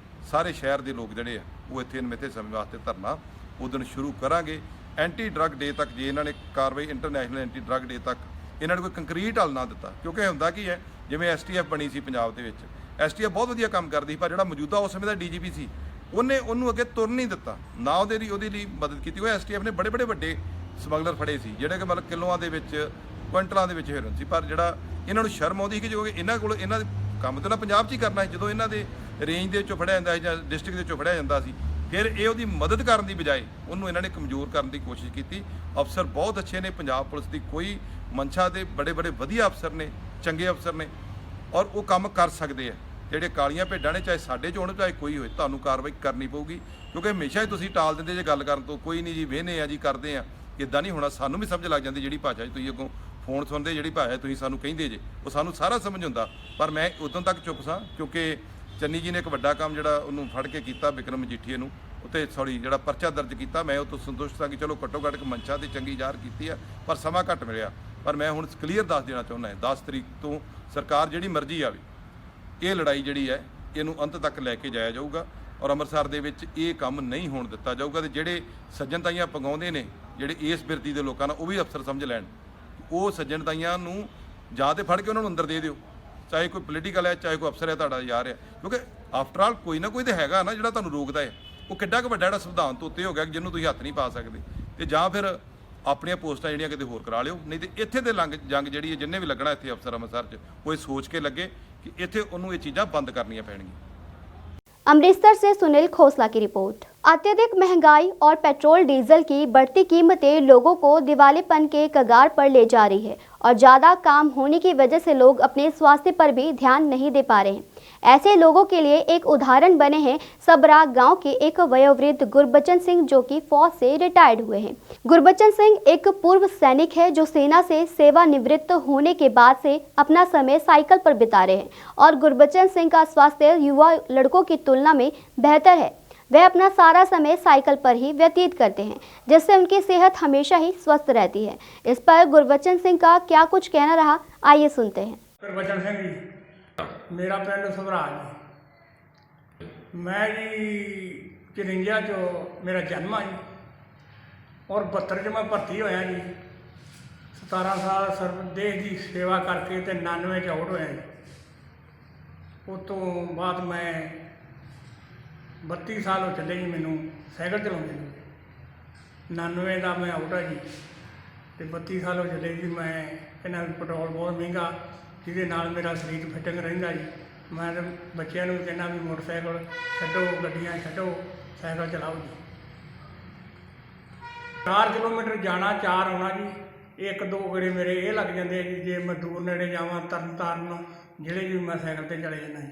ਸਾਰੇ ਸ਼ਹਿਰ ਦੇ ਲੋਕ ਜਿਹੜੇ ਆ ਉਹ ਇੱਥੇ ਅਣਮਿੱਥੇ ਸਮੇਂ ਵਾਸਤੇ ਧਰਨਾ ਉਦੋਂ ਸ਼ੁਰੂ ਕਰਾਂਗੇ। ਐਂਟੀ ਡਰੱਗ ਡੇ ਤੱਕ ਜੇ ਇਹਨਾਂ ਨੇ ਕਾਰਵਾਈ ਇੰਟਰਨੈਸ਼ਨਲ ਐਂਟੀ ਡਰੱਗ ਡੇ ਤੱਕ ਇਹਨਾਂ ਨੇ ਕੋਈ ਕੰਕਰੀਟ ਹੱਲ ਨਾ ਦਿੱਤਾ, ਕਿਉਂਕਿ ਹੁੰਦਾ ਕੀ ਹੈ ਜਿਵੇਂ STF ਬਣੀ ਸੀ ਪੰਜਾਬ ਦੇ ਵਿੱਚ, STF ਬਹੁਤ ਵਧੀਆ ਕੰਮ ਕਰਦੀ, ਪਰ ਜਿਹੜਾ ਮੌਜੂਦਾ ਉਸ ਸਮੇਂ ਦਾ DGP ਸੀ ਉਹਨੂੰ ਅੱਗੇ ਤੁਰ ਨਹੀਂ ਦਿੱਤਾ, ਨਾ ਉਹਦੇ ਲਈ ਮਦਦ ਕੀਤੀ। ਉਹ STF ਨੇ ਬੜੇ ਵੱਡੇ ਸਮਗਲਰ ਫੜੇ ਸੀ ਜਿਹੜੇ ਕਿ ਮਤਲਬ ਕਿਲੋਆਂ ਦੇ ਵਿੱਚ ਕੁਇੰਟਲਾਂ ਦੇ ਵਿੱਚ ਹੀਰੋਇਨ ਸੀ, ਪਰ ਜਿਹੜਾ ਇਹਨਾਂ ਨੂੰ ਸ਼ਰਮ ਆਉਂਦੀ ਕਿ ਜੋ ਇਹਨਾਂ ਕੋਲ ਇਹਨਾਂ ਦੇ ਕੰਮ ਤਾਂ ਨਾ ਪੰਜਾਬ 'ਚ ਹੀ ਕਰਨਾ ਸੀ, ਜਦੋਂ ਇਹਨਾਂ ਦੇ ਰੇਂਜ ਦੇ ਵਿੱਚੋਂ ਫੜਿਆ ਜਾਂਦਾ ਸੀ ਜਾਂ ਡਿਸਟ੍ਰਿਕਟ ਦੇ ਵਿੱਚੋਂ ਫੜਿਆ ਜਾਂਦਾ ਸੀ, ਫਿਰ ਇਹ ਉਹਦੀ ਮਦਦ ਕਰਨ ਦੀ ਬਜਾਏ ਉਹਨੂੰ ਇਹਨਾਂ ਨੇ ਕਮਜ਼ੋਰ ਕਰਨ ਦੀ ਕੋਸ਼ਿਸ਼ ਕੀਤੀ। ਅਫਸਰ ਬਹੁਤ ਅੱਛੇ ਨੇ, ਪੰਜਾਬ ਪੁਲਿਸ ਦੀ ਕੋਈ ਮਨਸ਼ਾ ਦੇ ਬੜੇ ਵਧੀਆ ਅਫਸਰ ਨੇ, ਚੰਗੇ ਅਫਸਰ ਨੇ ਔਰ ਉਹ ਕੰਮ ਕਰ ਸਕਦੇ ਆ। ਜਿਹੜੇ ਕਾਲੀਆਂ ਭੇਡਾਂ ਨੇ ਚਾਹੇ ਸਾਡੇ 'ਚ ਹੋਣ ਚਾਹੇ ਕੋਈ ਹੋਏ, ਤੁਹਾਨੂੰ ਕਾਰਵਾਈ ਕਰਨੀ ਪਊਗੀ, ਕਿਉਂਕਿ ਹਮੇਸ਼ਾ ਹੀ ਤੁਸੀਂ ਟਾਲ ਦਿੰਦੇ ਜੇ ਗੱਲ ਕਰਨ ਤੋਂ, ਕੋਈ ਨਹੀਂ ਜੀ ਵਿਹਨੇ ਆ ਜੀ ਕਰਦੇ ਆ, ਇੱਦਾਂ ਨਹੀਂ ਹੋਣਾ। ਸਾਨੂੰ ਵੀ ਸਮਝ ਲੱਗ ਜਾਂਦੀ ਜਿਹੜੀ ਭਾਸ਼ਾ 'ਚ ਤੁਸੀਂ ਅੱਗੋਂ ਫੋਨ ਸੁਣਦੇ, ਜਿਹੜੀ ਭਾਸ਼ਾ ਤੁਸੀਂ ਸਾਨੂੰ ਕਹਿੰਦੇ ਜੇ ਉਹ ਸਾਨੂੰ ਸਾਰਾ ਸਮਝ ਹੁੰਦਾ, ਪਰ ਮੈਂ ਉਦੋਂ ਤੱਕ ਚੁੱਪ ਸਾਂ ਕਿਉਂਕਿ ਚੰਨੀ ਜੀ ਨੇ ਇੱਕ ਵੱਡਾ ਕੰਮ ਜਿਹੜਾ ਉਹਨੂੰ ਫੜ ਕੇ ਕੀਤਾ, ਬਿਕਰਮ ਮਜੀਠੀਏ ਨੂੰ ਉੱਤੇ ਜਿਹੜਾ ਪਰਚਾ ਦਰਜ ਕੀਤਾ। ਮੈਂ ਉਹ ਤੋਂ ਸੰਤੁਸ਼ਟ ਹਾਂ ਕਿ ਚਲੋ ਘੱਟੋ ਘੱਟ ਇੱਕ ਮਨਸ਼ਾ ਤੇ ਚੰਗੀ ਜ਼ਾਹਰ ਕੀਤੀ ਆ, ਪਰ ਸਮਾਂ ਘੱਟ ਮਿਲਿਆ। ਪਰ ਮੈਂ ਹੁਣ ਕਲੀਅਰ ਦੱਸ ਦੇਣਾ ਚਾਹੁੰਦਾ ਹਾਂ 10 ਤਰੀਕ ਤੋਂ ਸਰਕਾਰ ਜਿਹੜੀ ਮਰਜ਼ੀ ਆਵੇ, ਇਹ ਲੜਾਈ ਜਿਹੜੀ ਹੈ ਇਹਨੂੰ ਅੰਤ ਤੱਕ ਲੈ ਕੇ ਜਾਇਆ ਜਾਊਗਾ ਔਰ ਅੰਮ੍ਰਿਤਸਰ ਦੇ ਵਿੱਚ ਇਹ ਕੰਮ ਨਹੀਂ ਹੋਣ ਦਿੱਤਾ ਜਾਊਗਾ। ਤੇ ਜਿਹੜੇ ਸੱਜਣ ਤਾਈਆਂ ਪਗਾਉਂਦੇ ਨੇ, ਜਿਹੜੇ ਇਸ ਬਿਰਤੀ ਦੇ ਲੋਕਾਂ ਨਾਲ, ਉਹ ਵੀ ਅਫਸਰ ਸਮਝ ਲੈਣ। ਉਹ ਸੱਜਣ ਤਾਈਆਂ ਨੂੰ ਜਾਂ ਤੇ ਫੜ ਕੇ ਉਹਨਾਂ ਨੂੰ ਅੰਦਰ ਦੇ ਦਿਓ, ਚਾਹੇ ਕੋਈ ਪੋਲੀਟੀਕਲ ਹੈ, ਚਾਹੇ ਕੋਈ ਅਫਸਰ ਹੈ ਤੁਹਾਡਾ ਯਾਰ ਹੈ, ਕਿਉਂਕਿ ਆਫਟਰ ਆਲ ਕੋਈ ਨਾ ਕੋਈ ਤਾਂ ਹੈਗਾ ਨਾ ਜਿਹੜਾ ਤੁਹਾਨੂੰ ਰੋਕਦਾ ਹੈ। ਉਹ ਕਿੱਡਾ ਕੁ ਵੱਡਾ ਜਿਹੜਾ ਸੰਵਿਧਾਨ ਤੋਂ ਉੱਤੇ ਹੋ ਗਿਆ ਜਿਹਨੂੰ ਤੁਸੀਂ ਹੱਥ ਨਹੀਂ ਪਾ ਸਕਦੇ, ਤੇ ਜਾਂ ਫਿਰ ਆਪਣੀਆਂ ਪੋਸਟਾਂ ਜਿਹੜੀਆਂ ਕਿਤੇ ਹੋਰ ਕਰਾ ਲਿਓ, ਨਹੀਂ ਤੇ ਇੱਥੇ ਦੇ ਜੰਗ ਜਿਹੜੀ ਹੈ ਜਿੰਨੇ ਵੀ ਲੱਗਣਾ ਇੱਥੇ ਅਫਸਰ ਅੰਮ੍ਰਿਤਸਰ 'ਚ, ਉਹ ਇਹ ਸੋਚ ਕੇ ਲੱਗੇ कि इत्थे उन्होंने ये चीज़ां बंद करनियां पैणगियां। अमृतसर से सुनील खोसला की रिपोर्ट। अत्यधिक महंगाई और पेट्रोल डीजल की बढ़ती कीमतें लोगों को दिवालेपन के कगार पर ले जा रही है और ज़्यादा काम होने की वजह से लोग अपने स्वास्थ्य पर भी ध्यान नहीं दे पा रहे हैं। ऐसे लोगों के लिए एक उदाहरण बने हैं सबरा गांव के एक वयोवृद्ध गुरबचन सिंह, जो कि फौज से रिटायर्ड हुए हैं। गुरबचन सिंह एक पूर्व सैनिक है जो सेना से सेवानिवृत्त होने के बाद से अपना समय साइकिल पर बिता रहे हैं और गुरबचन सिंह का स्वास्थ्य युवा लड़कों की तुलना में बेहतर है। वह अपना सारा समय साइकिल पर ही व्यतीत करते हैं, जिससे उनकी सेहत हमेशा ही स्वस्थ रहती है। इस पर गुरबचन सिंह का क्या कुछ कहना रहा, आइए सुनते हैं। गुरबचन सिंह जी, मेरा पिंड सबरा जी, मैं जी 54 चो मेरा जन्म है जी और 72 च मैं भर्ती होया जी। 17 साल देश की सेवा करके तो 99 च आउट होया जी। उस तो बाद मैं 32 साल हो चले जी मैनू साइकिल चलाते जी। 99 का मैं आउट है जी, तो 32 साल हो चले जी। मैं कहना पेट्रोल बहुत महंगा, ਜਿਹਦੇ ਨਾਲ ਮੇਰਾ ਸਰੀਰ ਫਿਟਿੰਗ ਰਹਿੰਦਾ ਜੀ। ਮੈਂ ਤਾਂ ਬੱਚਿਆਂ ਨੂੰ ਕਹਿੰਦਾ ਵੀ ਮੋਟਰਸਾਈਕਲ ਛੱਡੋ, ਗੱਡੀਆਂ ਛੱਡੋ, ਸਾਈਕਲ ਚਲਾਓ ਜੀ। 4 ਕਿਲੋਮੀਟਰ ਜਾਣਾ, 4 ਆਉਣਾ ਜੀ। 1-2 ਗੇੜੇ ਮੇਰੇ ਇਹ ਲੱਗ ਜਾਂਦੇ ਜੀ। ਜੇ ਮੈਂ ਦੂਰ ਨੇੜੇ ਜਾਵਾਂ, ਤਰਨਤਾਰਨ ਜਿਹੜੇ ਵੀ ਮੈਂ ਸਾਈਕਲ 'ਤੇ ਚਲੇ ਜਾਂਦਾ ਜੀ।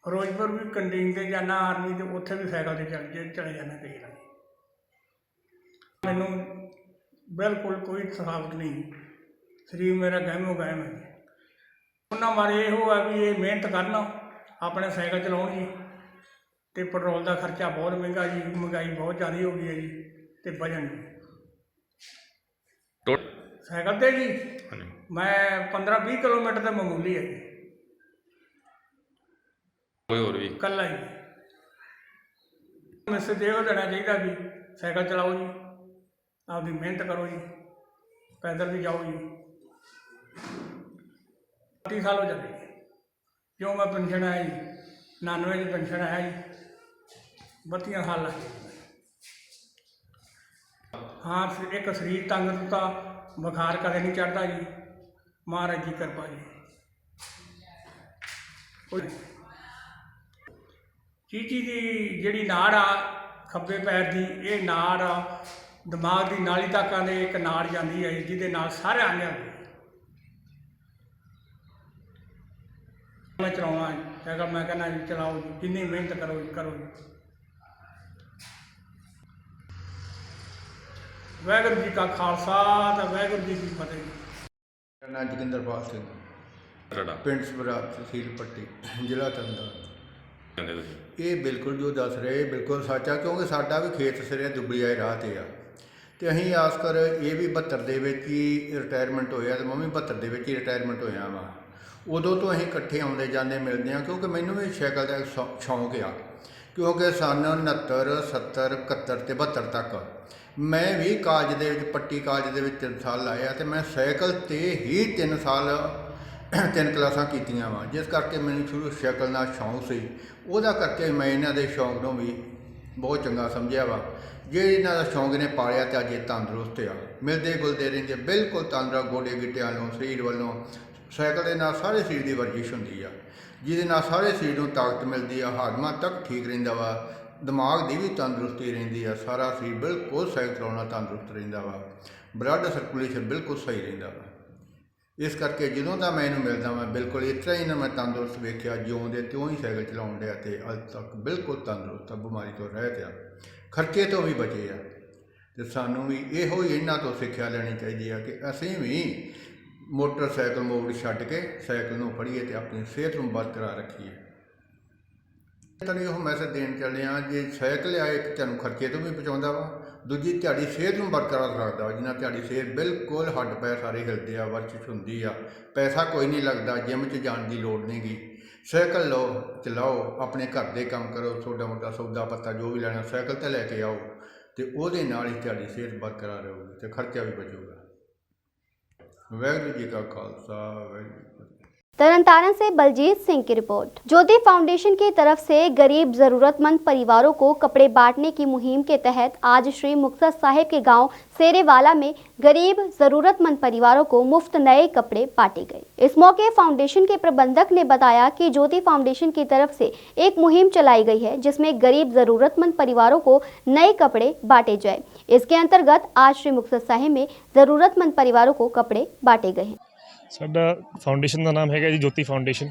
ਫਿਰੋਜ਼ਪੁਰ ਵੀ ਕੰਟੀਨ 'ਤੇ ਜਾਣਾ ਆਰਮੀ ਦੇ, ਉੱਥੇ ਵੀ ਸਾਈਕਲ 'ਤੇ ਚਲੇ ਜਾਂਦਾ ਕਈ ਵਾਰ। ਮੈਨੂੰ ਬਿਲਕੁਲ ਕੋਈ ਥਕਾਵਟ ਨਹੀਂ, ਸਰੀਰ ਮੇਰਾ ਗਹਿਮੋ ਗਹਿਮ ਹੈ। ਉਹਨਾਂ ਬਾਰੇ ਇਹੋ ਹੈ ਵੀ ਇਹ ਮਿਹਨਤ ਕਰਨ, ਆਪਣੇ ਸਾਈਕਲ ਚਲਾਉਣ ਜੀ। ਅਤੇ ਪੈਟਰੋਲ ਦਾ ਖਰਚਾ ਬਹੁਤ ਮਹਿੰਗਾ ਜੀ, ਮਹਿੰਗਾਈ ਬਹੁਤ ਜ਼ਿਆਦਾ ਹੋ ਗਈ ਹੈ ਜੀ। ਅਤੇ ਵਜਨ ਸਾਈਕਲ 'ਤੇ ਜੀ ਮੈਂ 15-20 ਕਿਲੋਮੀਟਰ ਤਾਂ ਮਾਮੂਲੀ ਹੈ ਜੀ। ਕੋਈ ਹੋਰ ਵੀ ਇਕੱਲਾ ਹੀ ਮੈਸੇਜ ਇਹੋ ਦੇਣਾ ਚਾਹੀਦਾ ਵੀ ਸਾਈਕਲ ਚਲਾਓ ਜੀ, ਆਪਦੀ ਮਿਹਨਤ ਕਰੋ ਜੀ, ਪੈਦਲ ਵੀ ਜਾਓ ਜੀ। 30 ਸਾਲ ਹੋ ਜਾਂਦੇ ਕਿਉਂ ਮੈਂ ਪੈਨਸ਼ਨ ਆਇਆ ਜੀ, 99 ਦੀ ਪੈਨਸ਼ਨ ਆਇਆ ਜੀ। 32 ਸਾਲ ਲੱਗ ਗਏ। ਹਾਂ, ਇੱਕ ਸਰੀਰ ਤੰਦਰੁਸਤਾ, ਬੁਖਾਰ ਕਦੇ ਨਹੀਂ ਚੜ੍ਹਦਾ ਜੀ, ਮਹਾਰਾਜ ਦੀ ਕਿਰਪਾ ਜੀ। ਚੀਚੀ ਦੀ ਜਿਹੜੀ ਨਾੜ ਆ ਖੱਬੇ ਪੈਰ ਦੀ, ਇਹ ਨਾੜ ਆ ਦਿਮਾਗ ਦੀ ਨਾਲੀ ਤੱਕ ਦੇ ਇੱਕ ਨਾੜ ਜਾਂਦੀ ਹੈ ਜਿਹਦੇ ਨਾਲ ਸਾਰੇ ਆਨੇ ਹੁੰਦੇ। ਮੈਂ ਚਲਾਉਣਾ ਹੈਗਾ, ਮੈਂ ਕਹਿੰਦਾ ਜੀ ਚਲਾਓ ਜੀ, ਜਿੰਨੀ ਮਿਹਨਤ ਕਰੋ ਜੀ ਕਰੋ ਜੀ। ਵਾਹਿਗੁਰੂ ਜੀ ਕਾ ਖਾਲਸਾ ਤੇ ਵਾਹਿਗੁਰੂ ਜੀ ਕੀ ਫਤਿਹ। ਮੇਰਾ ਨਾਮ ਜੋਗਿੰਦਰਪਾਲ ਸਿੰਘ। ਪਿੰਡ ਸਭਰਾ ਤਹਿਸੀਲ ਪੱਟੀ ਜ਼ਿਲ੍ਹਾ ਤਰਨਤਾਰਨ। ਇਹ ਬਿਲਕੁਲ ਜੋ ਦੱਸ ਰਹੇ ਬਿਲਕੁਲ ਸੱਚ ਆ, ਕਿਉਂਕਿ ਸਾਡਾ ਵੀ ਖੇਤ ਸਿਰੇ ਦੁੱਬੀ ਆਏ ਰਾਹ 'ਤੇ ਆ, ਤੇ ਅਸੀਂ ਆਸ ਕਰ ਇਹ ਵੀ 72 ਦੇ ਵਿੱਚ ਹੀ ਰਿਟਾਇਰਮੈਂਟ ਹੋਇਆ, ਤੇ ਮੈਂ ਵੀ 72 ਦੇ ਵਿੱਚ ਹੀ ਰਿਟਾਇਰਮੈਂਟ ਹੋਇਆ ਵਾ। ਉਦੋਂ ਤੋਂ ਅਸੀਂ ਇਕੱਠੇ ਆਉਂਦੇ ਜਾਂਦੇ ਮਿਲਦੇ ਹਾਂ, ਕਿਉਂਕਿ ਮੈਨੂੰ ਵੀ ਸਾਈਕਲ ਦਾ ਸ਼ੌਂਕ ਆ, ਕਿਉਂਕਿ ਸਨ 69, 70, 71 ਤੇ 72 ਤੱਕ ਮੈਂ ਵੀ ਕਾਲਜ ਦੇ ਵਿੱਚ ਪੱਟੀ ਕਾਲਜ ਦੇ ਵਿੱਚ 3 ਸਾਲ ਲਾਇਆ, ਤੇ ਮੈਂ ਸਾਈਕਲ 'ਤੇ ਹੀ 3 ਸਾਲ 3 ਕਲਾਸਾਂ ਕੀਤੀਆਂ ਵਾ, ਜਿਸ ਕਰਕੇ ਮੈਨੂੰ ਸ਼ੁਰੂ ਸਾਈਕਲ ਨਾਲ ਸ਼ੌਂਕ ਸੀ। ਉਹਦਾ ਕਰਕੇ ਮੈਂ ਇਹਨਾਂ ਦੇ ਸ਼ੌਂਕ ਨੂੰ ਵੀ ਬਹੁਤ ਚੰਗਾ ਸਮਝਿਆ ਵਾ। ਜੇ ਇਹਨਾਂ ਦਾ ਸ਼ੌਂਕ ਨੇ ਪਾਲਿਆ ਤਾਂ ਅੱਜ ਇਹ ਤੰਦਰੁਸਤ ਆ, ਮਿਲਦੇ ਗੁਲਦੇ ਰਹਿੰਦੇ, ਬਿਲਕੁਲ ਤੰਦਰੁਸਤ, ਗੋਡੇ ਗਿੱਟਿਆਂ ਵੱਲੋਂ, ਸਰੀਰ ਵੱਲੋਂ। ਸਾਈਕਲ ਦੇ ਨਾਲ ਸਾਰੇ ਸਰੀਰ ਦੀ ਵਰਜਿਸ਼ ਹੁੰਦੀ ਆ, ਜਿਹਦੇ ਨਾਲ ਸਾਰੇ ਸਰੀਰ ਨੂੰ ਤਾਕਤ ਮਿਲਦੀ ਆ, ਹਾਜ਼ਮਾ ਤੱਕ ਠੀਕ ਰਹਿੰਦਾ ਵਾ, ਦਿਮਾਗ ਦੀ ਵੀ ਤੰਦਰੁਸਤੀ ਰਹਿੰਦੀ ਆ, ਸਾਰਾ ਸਰੀਰ ਬਿਲਕੁਲ ਸਾਈਕਲ ਚਲਾਉਣਾ ਤੰਦਰੁਸਤ ਰਹਿੰਦਾ ਵਾ, ਬਲੱਡ ਸਰਕੂਲੇਸ਼ਨ ਬਿਲਕੁਲ ਸਹੀ ਰਹਿੰਦਾ ਵਾ। ਇਸ ਕਰਕੇ ਜਦੋਂ ਦਾ ਮੈਂ ਇਹਨੂੰ ਮਿਲਦਾ ਵਾਂ ਬਿਲਕੁਲ ਇਸ ਤਰ੍ਹਾਂ ਹੀ ਨਾ ਮੈਂ ਤੰਦਰੁਸਤ ਵੇਖਿਆ, ਜਿਉਂ ਦੇ ਤਿਉਂ ਹੀ ਸਾਈਕਲ ਚਲਾਉਣ ਡਿਆ, ਅਤੇ ਅੱਜ ਤੱਕ ਬਿਲਕੁਲ ਤੰਦਰੁਸਤ ਆ, ਬਿਮਾਰੀ ਤੋਂ ਰਹਿਤ ਆ, ਖਰਚੇ ਤੋਂ ਵੀ ਬਚੇ ਆ। ਅਤੇ ਸਾਨੂੰ ਵੀ ਇਹੋ ਹੀ ਇਹਨਾਂ ਤੋਂ ਸਿੱਖਿਆ ਲੈਣੀ ਚਾਹੀਦੀ ਆ ਕਿ ਅਸੀਂ ਵੀ ਮੋਟਰਸਾਈਕਲ ਮੋੜ ਛੱਡ ਕੇ ਸਾਈਕਲ ਨੂੰ ਫੜੀਏ ਅਤੇ ਆਪਣੀ ਸਿਹਤ ਨੂੰ ਬਰਕਰਾਰ ਰੱਖੀਏ। ਤੁਹਾਨੂੰ ਇਹੋ ਮੈਸੇਜ ਦੇਣ ਚੱਲੇ ਹਾਂ, ਜੇ ਸਾਈਕਲ ਆ ਇੱਕ ਤੁਹਾਨੂੰ ਖਰਚੇ ਤੋਂ ਵੀ ਬਚਾਉਂਦਾ ਵਾ, ਦੂਜੀ ਤੁਹਾਡੀ ਸਿਹਤ ਨੂੰ ਬਰਕਰਾਰ ਰੱਖਦਾ ਵਾ, ਜਿੰਨਾ ਤੁਹਾਡੀ ਸਿਹਤ ਬਿਲਕੁਲ ਹੱਡ ਪੈਰ ਸਾਰੇ ਹਿਲਦੇ ਆ, ਵਰਜਿਸ਼ ਹੁੰਦੀ ਆ, ਪੈਸਾ ਕੋਈ ਨਹੀਂ ਲੱਗਦਾ, ਜਿਮ 'ਚ ਜਾਣ ਦੀ ਲੋੜ ਨਹੀਂ ਗੀ। ਸਾਈਕਲ ਲਓ, ਚਲਾਓ, ਆਪਣੇ ਘਰ ਦੇ ਕੰਮ ਕਰੋ, ਛੋਟਾ ਮੋਟਾ ਸੌਦਾ ਪੱਤਾ ਜੋ ਵੀ ਲੈਣਾ ਸਾਈਕਲ 'ਤੇ ਲੈ ਕੇ ਆਓ, ਅਤੇ ਉਹਦੇ ਨਾਲ ਹੀ ਤੁਹਾਡੀ ਸਿਹਤ ਬਰਕਰਾਰ ਰਹੂਗੀ ਅਤੇ ਖਰਚਾ ਵੀ ਬਚੂਗਾ। ਵਾਹਿਗੁਰੂ जी का खालसा, वाहिगुरू जी की फतेह। तरनतारण से बलजीत सिंह की रिपोर्ट। ज्योति फाउंडेशन की तरफ से गरीब जरूरतमंद परिवारों को कपड़े बांटने की मुहिम के तहत आज श्री मुक्तसर साहिब के गांव सेरेवाला में गरीब जरूरतमंद परिवारों को मुफ्त नए कपड़े बांटे गए। इस मौके फाउंडेशन के प्रबंधक ने बताया कि ज्योति फाउंडेशन की तरफ से एक मुहिम चलाई गई है, जिसमें गरीब जरूरतमंद परिवारों को नए कपड़े बांटे जाए। इसके अंतर्गत आज श्री मुक्तसर साहिब में जरूरतमंद परिवारों को कपड़े बांटे गए हैं। साडा फाउंडेशन का नाम है जी ज्योति फाउंडेशन,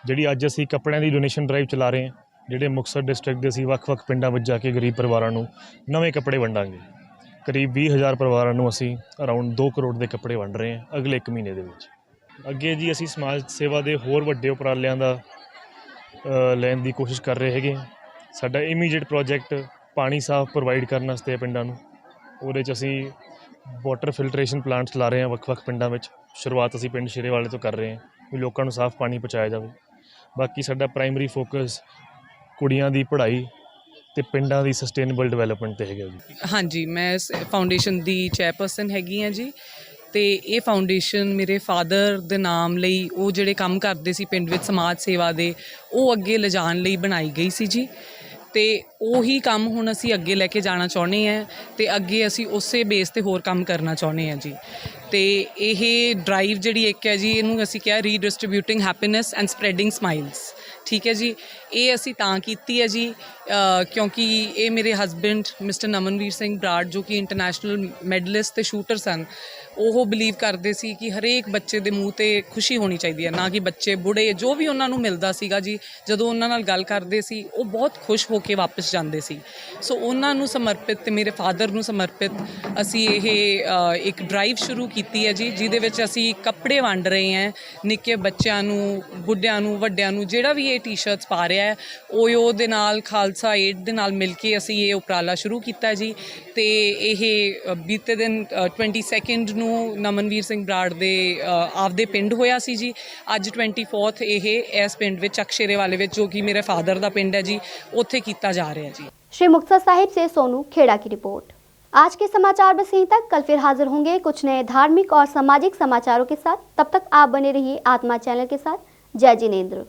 जी अज असी कपड़ों की डोनेशन ड्राइव चला रहे हैं, जोड़े मुक्तसर डिस्ट्रिक्ट के असी ਵੱਖ-ਵੱਖ पिंडों में जाके गरीब परिवारों को नवे कपड़े वंडांगे। करीब 20,000 परिवारों को असी अराउंड 2 करोड़ के कपड़े वंड रहे हैं अगले 1 महीने के विच। अगे जी असी समाज सेवा के होर वड्डे उपरालियां दा लैन की कोशिश कर रहे हैं। साडा इमीडिएट प्रोजैक्ट पानी साफ प्रोवाइड करने वास्ते पिंडों नूं, उहदे च असी वाटर फिल्ट्रेशन प्लांट चला रहे हैं ਵੱਖ-ਵੱਖ पिंडों में। शुरुआत असी पिंड शेरेवाले तो कर रहे हैं भी लोगों को साफ पानी पहुँचाया जाए। बाकी साडा प्राइमरी फोकस कुड़ियां दी पढ़ाई ते पिंडां दी सस्टेनेबल डिवेलपमेंट ते हैगा जी। हाँ जी, मैं फाउंडेशन दी चेयरपर्सन हैगी हाँ जी। ਤੇ ਇਹ ਫਾਊਂਡੇਸ਼ਨ ਮੇਰੇ ਫਾਦਰ ਦੇ ਨਾਮ ਲਈ ਉਹ ਜਿਹੜੇ ਕੰਮ ਕਰਦੇ ਸੀ ਪਿੰਡ ਵਿੱਚ ਸਮਾਜ ਸੇਵਾ ਦੇ, ਉਹ ਅੱਗੇ ਲਿਜਾਣ ਲਈ ਬਣਾਈ ਗਈ ਸੀ ਜੀ। ਤੇ ਉਹੀ ਕੰਮ ਹੁਣ ਅਸੀਂ ਅੱਗੇ ਲੈ ਕੇ ਜਾਣਾ ਚਾਹੁੰਦੇ ਹਾਂ ਤੇ ਅੱਗੇ ਅਸੀਂ ਉਸੇ ਬੇਸ ਤੇ ਹੋਰ ਕੰਮ ਕਰਨਾ ਚਾਹੁੰਦੇ ਹਾਂ ਜੀ। ਤੇ ਇਹ ਡਰਾਈਵ ਜਿਹੜੀ ਇੱਕ ਹੈ ਜੀ, ਇਹਨੂੰ ਅਸੀਂ ਕਿਹਾ ਰੀਡਿਸਟ੍ਰੀਬਿਊਟਿੰਗ ਹੈਪੀਨੈਸ ਐਂਡ ਸਪਰੈਡਿੰਗ ਸਮਾਈਲਸ। ਠੀਕ ਹੈ ਜੀ, ਇਹ ਅਸੀਂ ਤਾਂ ਕੀਤੀ ਹੈ ਜੀ ਕਿਉਂਕਿ ਇਹ ਮੇਰੇ ਹਸਬੈਂਡ ਮਿਸਟਰ ਨਮਨਵੀਰ ਸਿੰਘ ਬਰਾੜ ਜੋ ਕਿ ਇੰਟਰਨੈਸ਼ਨਲ ਮੈਡਲਿਸਟ ਤੇ ਸ਼ੂਟਰ ਸਨ, ਉਹ ਬਿਲੀਵ ਕਰਦੇ ਸੀ ਕਿ ਹਰੇਕ ਬੱਚੇ ਦੇ ਮੂੰਹ ਤੇ ਖੁਸ਼ੀ ਹੋਣੀ ਚਾਹੀਦੀ ਹੈ, ਨਾ ਕਿ ਬੱਚੇ ਬੁੜੇ ਜੋ ਵੀ ਉਹਨਾਂ ਨੂੰ ਮਿਲਦਾ ਸੀਗਾ ਜੀ, ਜਦੋਂ ਉਹਨਾਂ ਨਾਲ ਗੱਲ ਕਰਦੇ ਸੀ ਉਹ ਬਹੁਤ ਖੁਸ਼ ਹੋ ਕੇ ਵਾਪਸ ਜਾਂਦੇ ਸੀ। ਸੋ ਉਹਨਾਂ ਨੂੰ ਸਮਰਪਿਤ ਤੇ ਮੇਰੇ ਫਾਦਰ ਨੂੰ ਸਮਰਪਿਤ ਅਸੀਂ ਇਹ ਇੱਕ ਡਰਾਈਵ ਸ਼ੁਰੂ ਕੀਤੀ ਹੈ ਜੀ, ਜਿਹਦੇ ਵਿੱਚ ਅਸੀਂ ਕੱਪੜੇ ਵੰਡ ਰਹੇ ਹਾਂ ਨਿੱਕੇ ਬੱਚਿਆਂ ਨੂੰ, ਬੁੱਢਿਆਂ ਨੂੰ, ਵੱਡਿਆਂ ਨੂੰ। ਜਿਹੜਾ ਵੀ ਇਹ ਟੀ-ਸ਼ਰਟਸ ਪਾ ਰਿਹਾ ਹੈ ਓਯੋ ਦੇ ਨਾਲ, ਖਾਲਸਾ ਏਡ ਦੇ ਨਾਲ ਮਿਲ ਕੇ ਅਸੀਂ ਇਹ ਉਪਰਾਲਾ ਸ਼ੁਰੂ ਕੀਤਾ ਜੀ। ਤੇ ਇਹ ਬੀਤੇ ਦਿਨ 22 ਨੂੰ ਨਮਨਵੀਰ ਸਿੰਘ ਬਰਾੜ ਦੇ ਆਪਦੇ ਪਿੰਡ ਹੋਇਆ ਸੀ ਜੀ। ਅੱਜ 24 ਇਹ ਇਸ ਪਿੰਡ ਵਿੱਚ ਅਕਸ਼ੇਰੇ ਵਾਲੇ ਵਿੱਚ ਜੋ ਕਿ ਮੇਰੇ ਫਾਦਰ ਦਾ ਪਿੰਡ ਹੈ ਜੀ, ਉੱਥੇ ਕੀਤਾ ਜਾ ਰਿਹਾ जी। श्री मुक्तसर साहिब से सोनू खेड़ा की रिपोर्ट। आज के समाचार बस यहीं तक। कल फिर हाजिर होंगे कुछ नए धार्मिक और सामाजिक समाचारों के साथ। तब तक आप बने रहिए आत्मा चैनल के साथ। जय जिनेंद्र।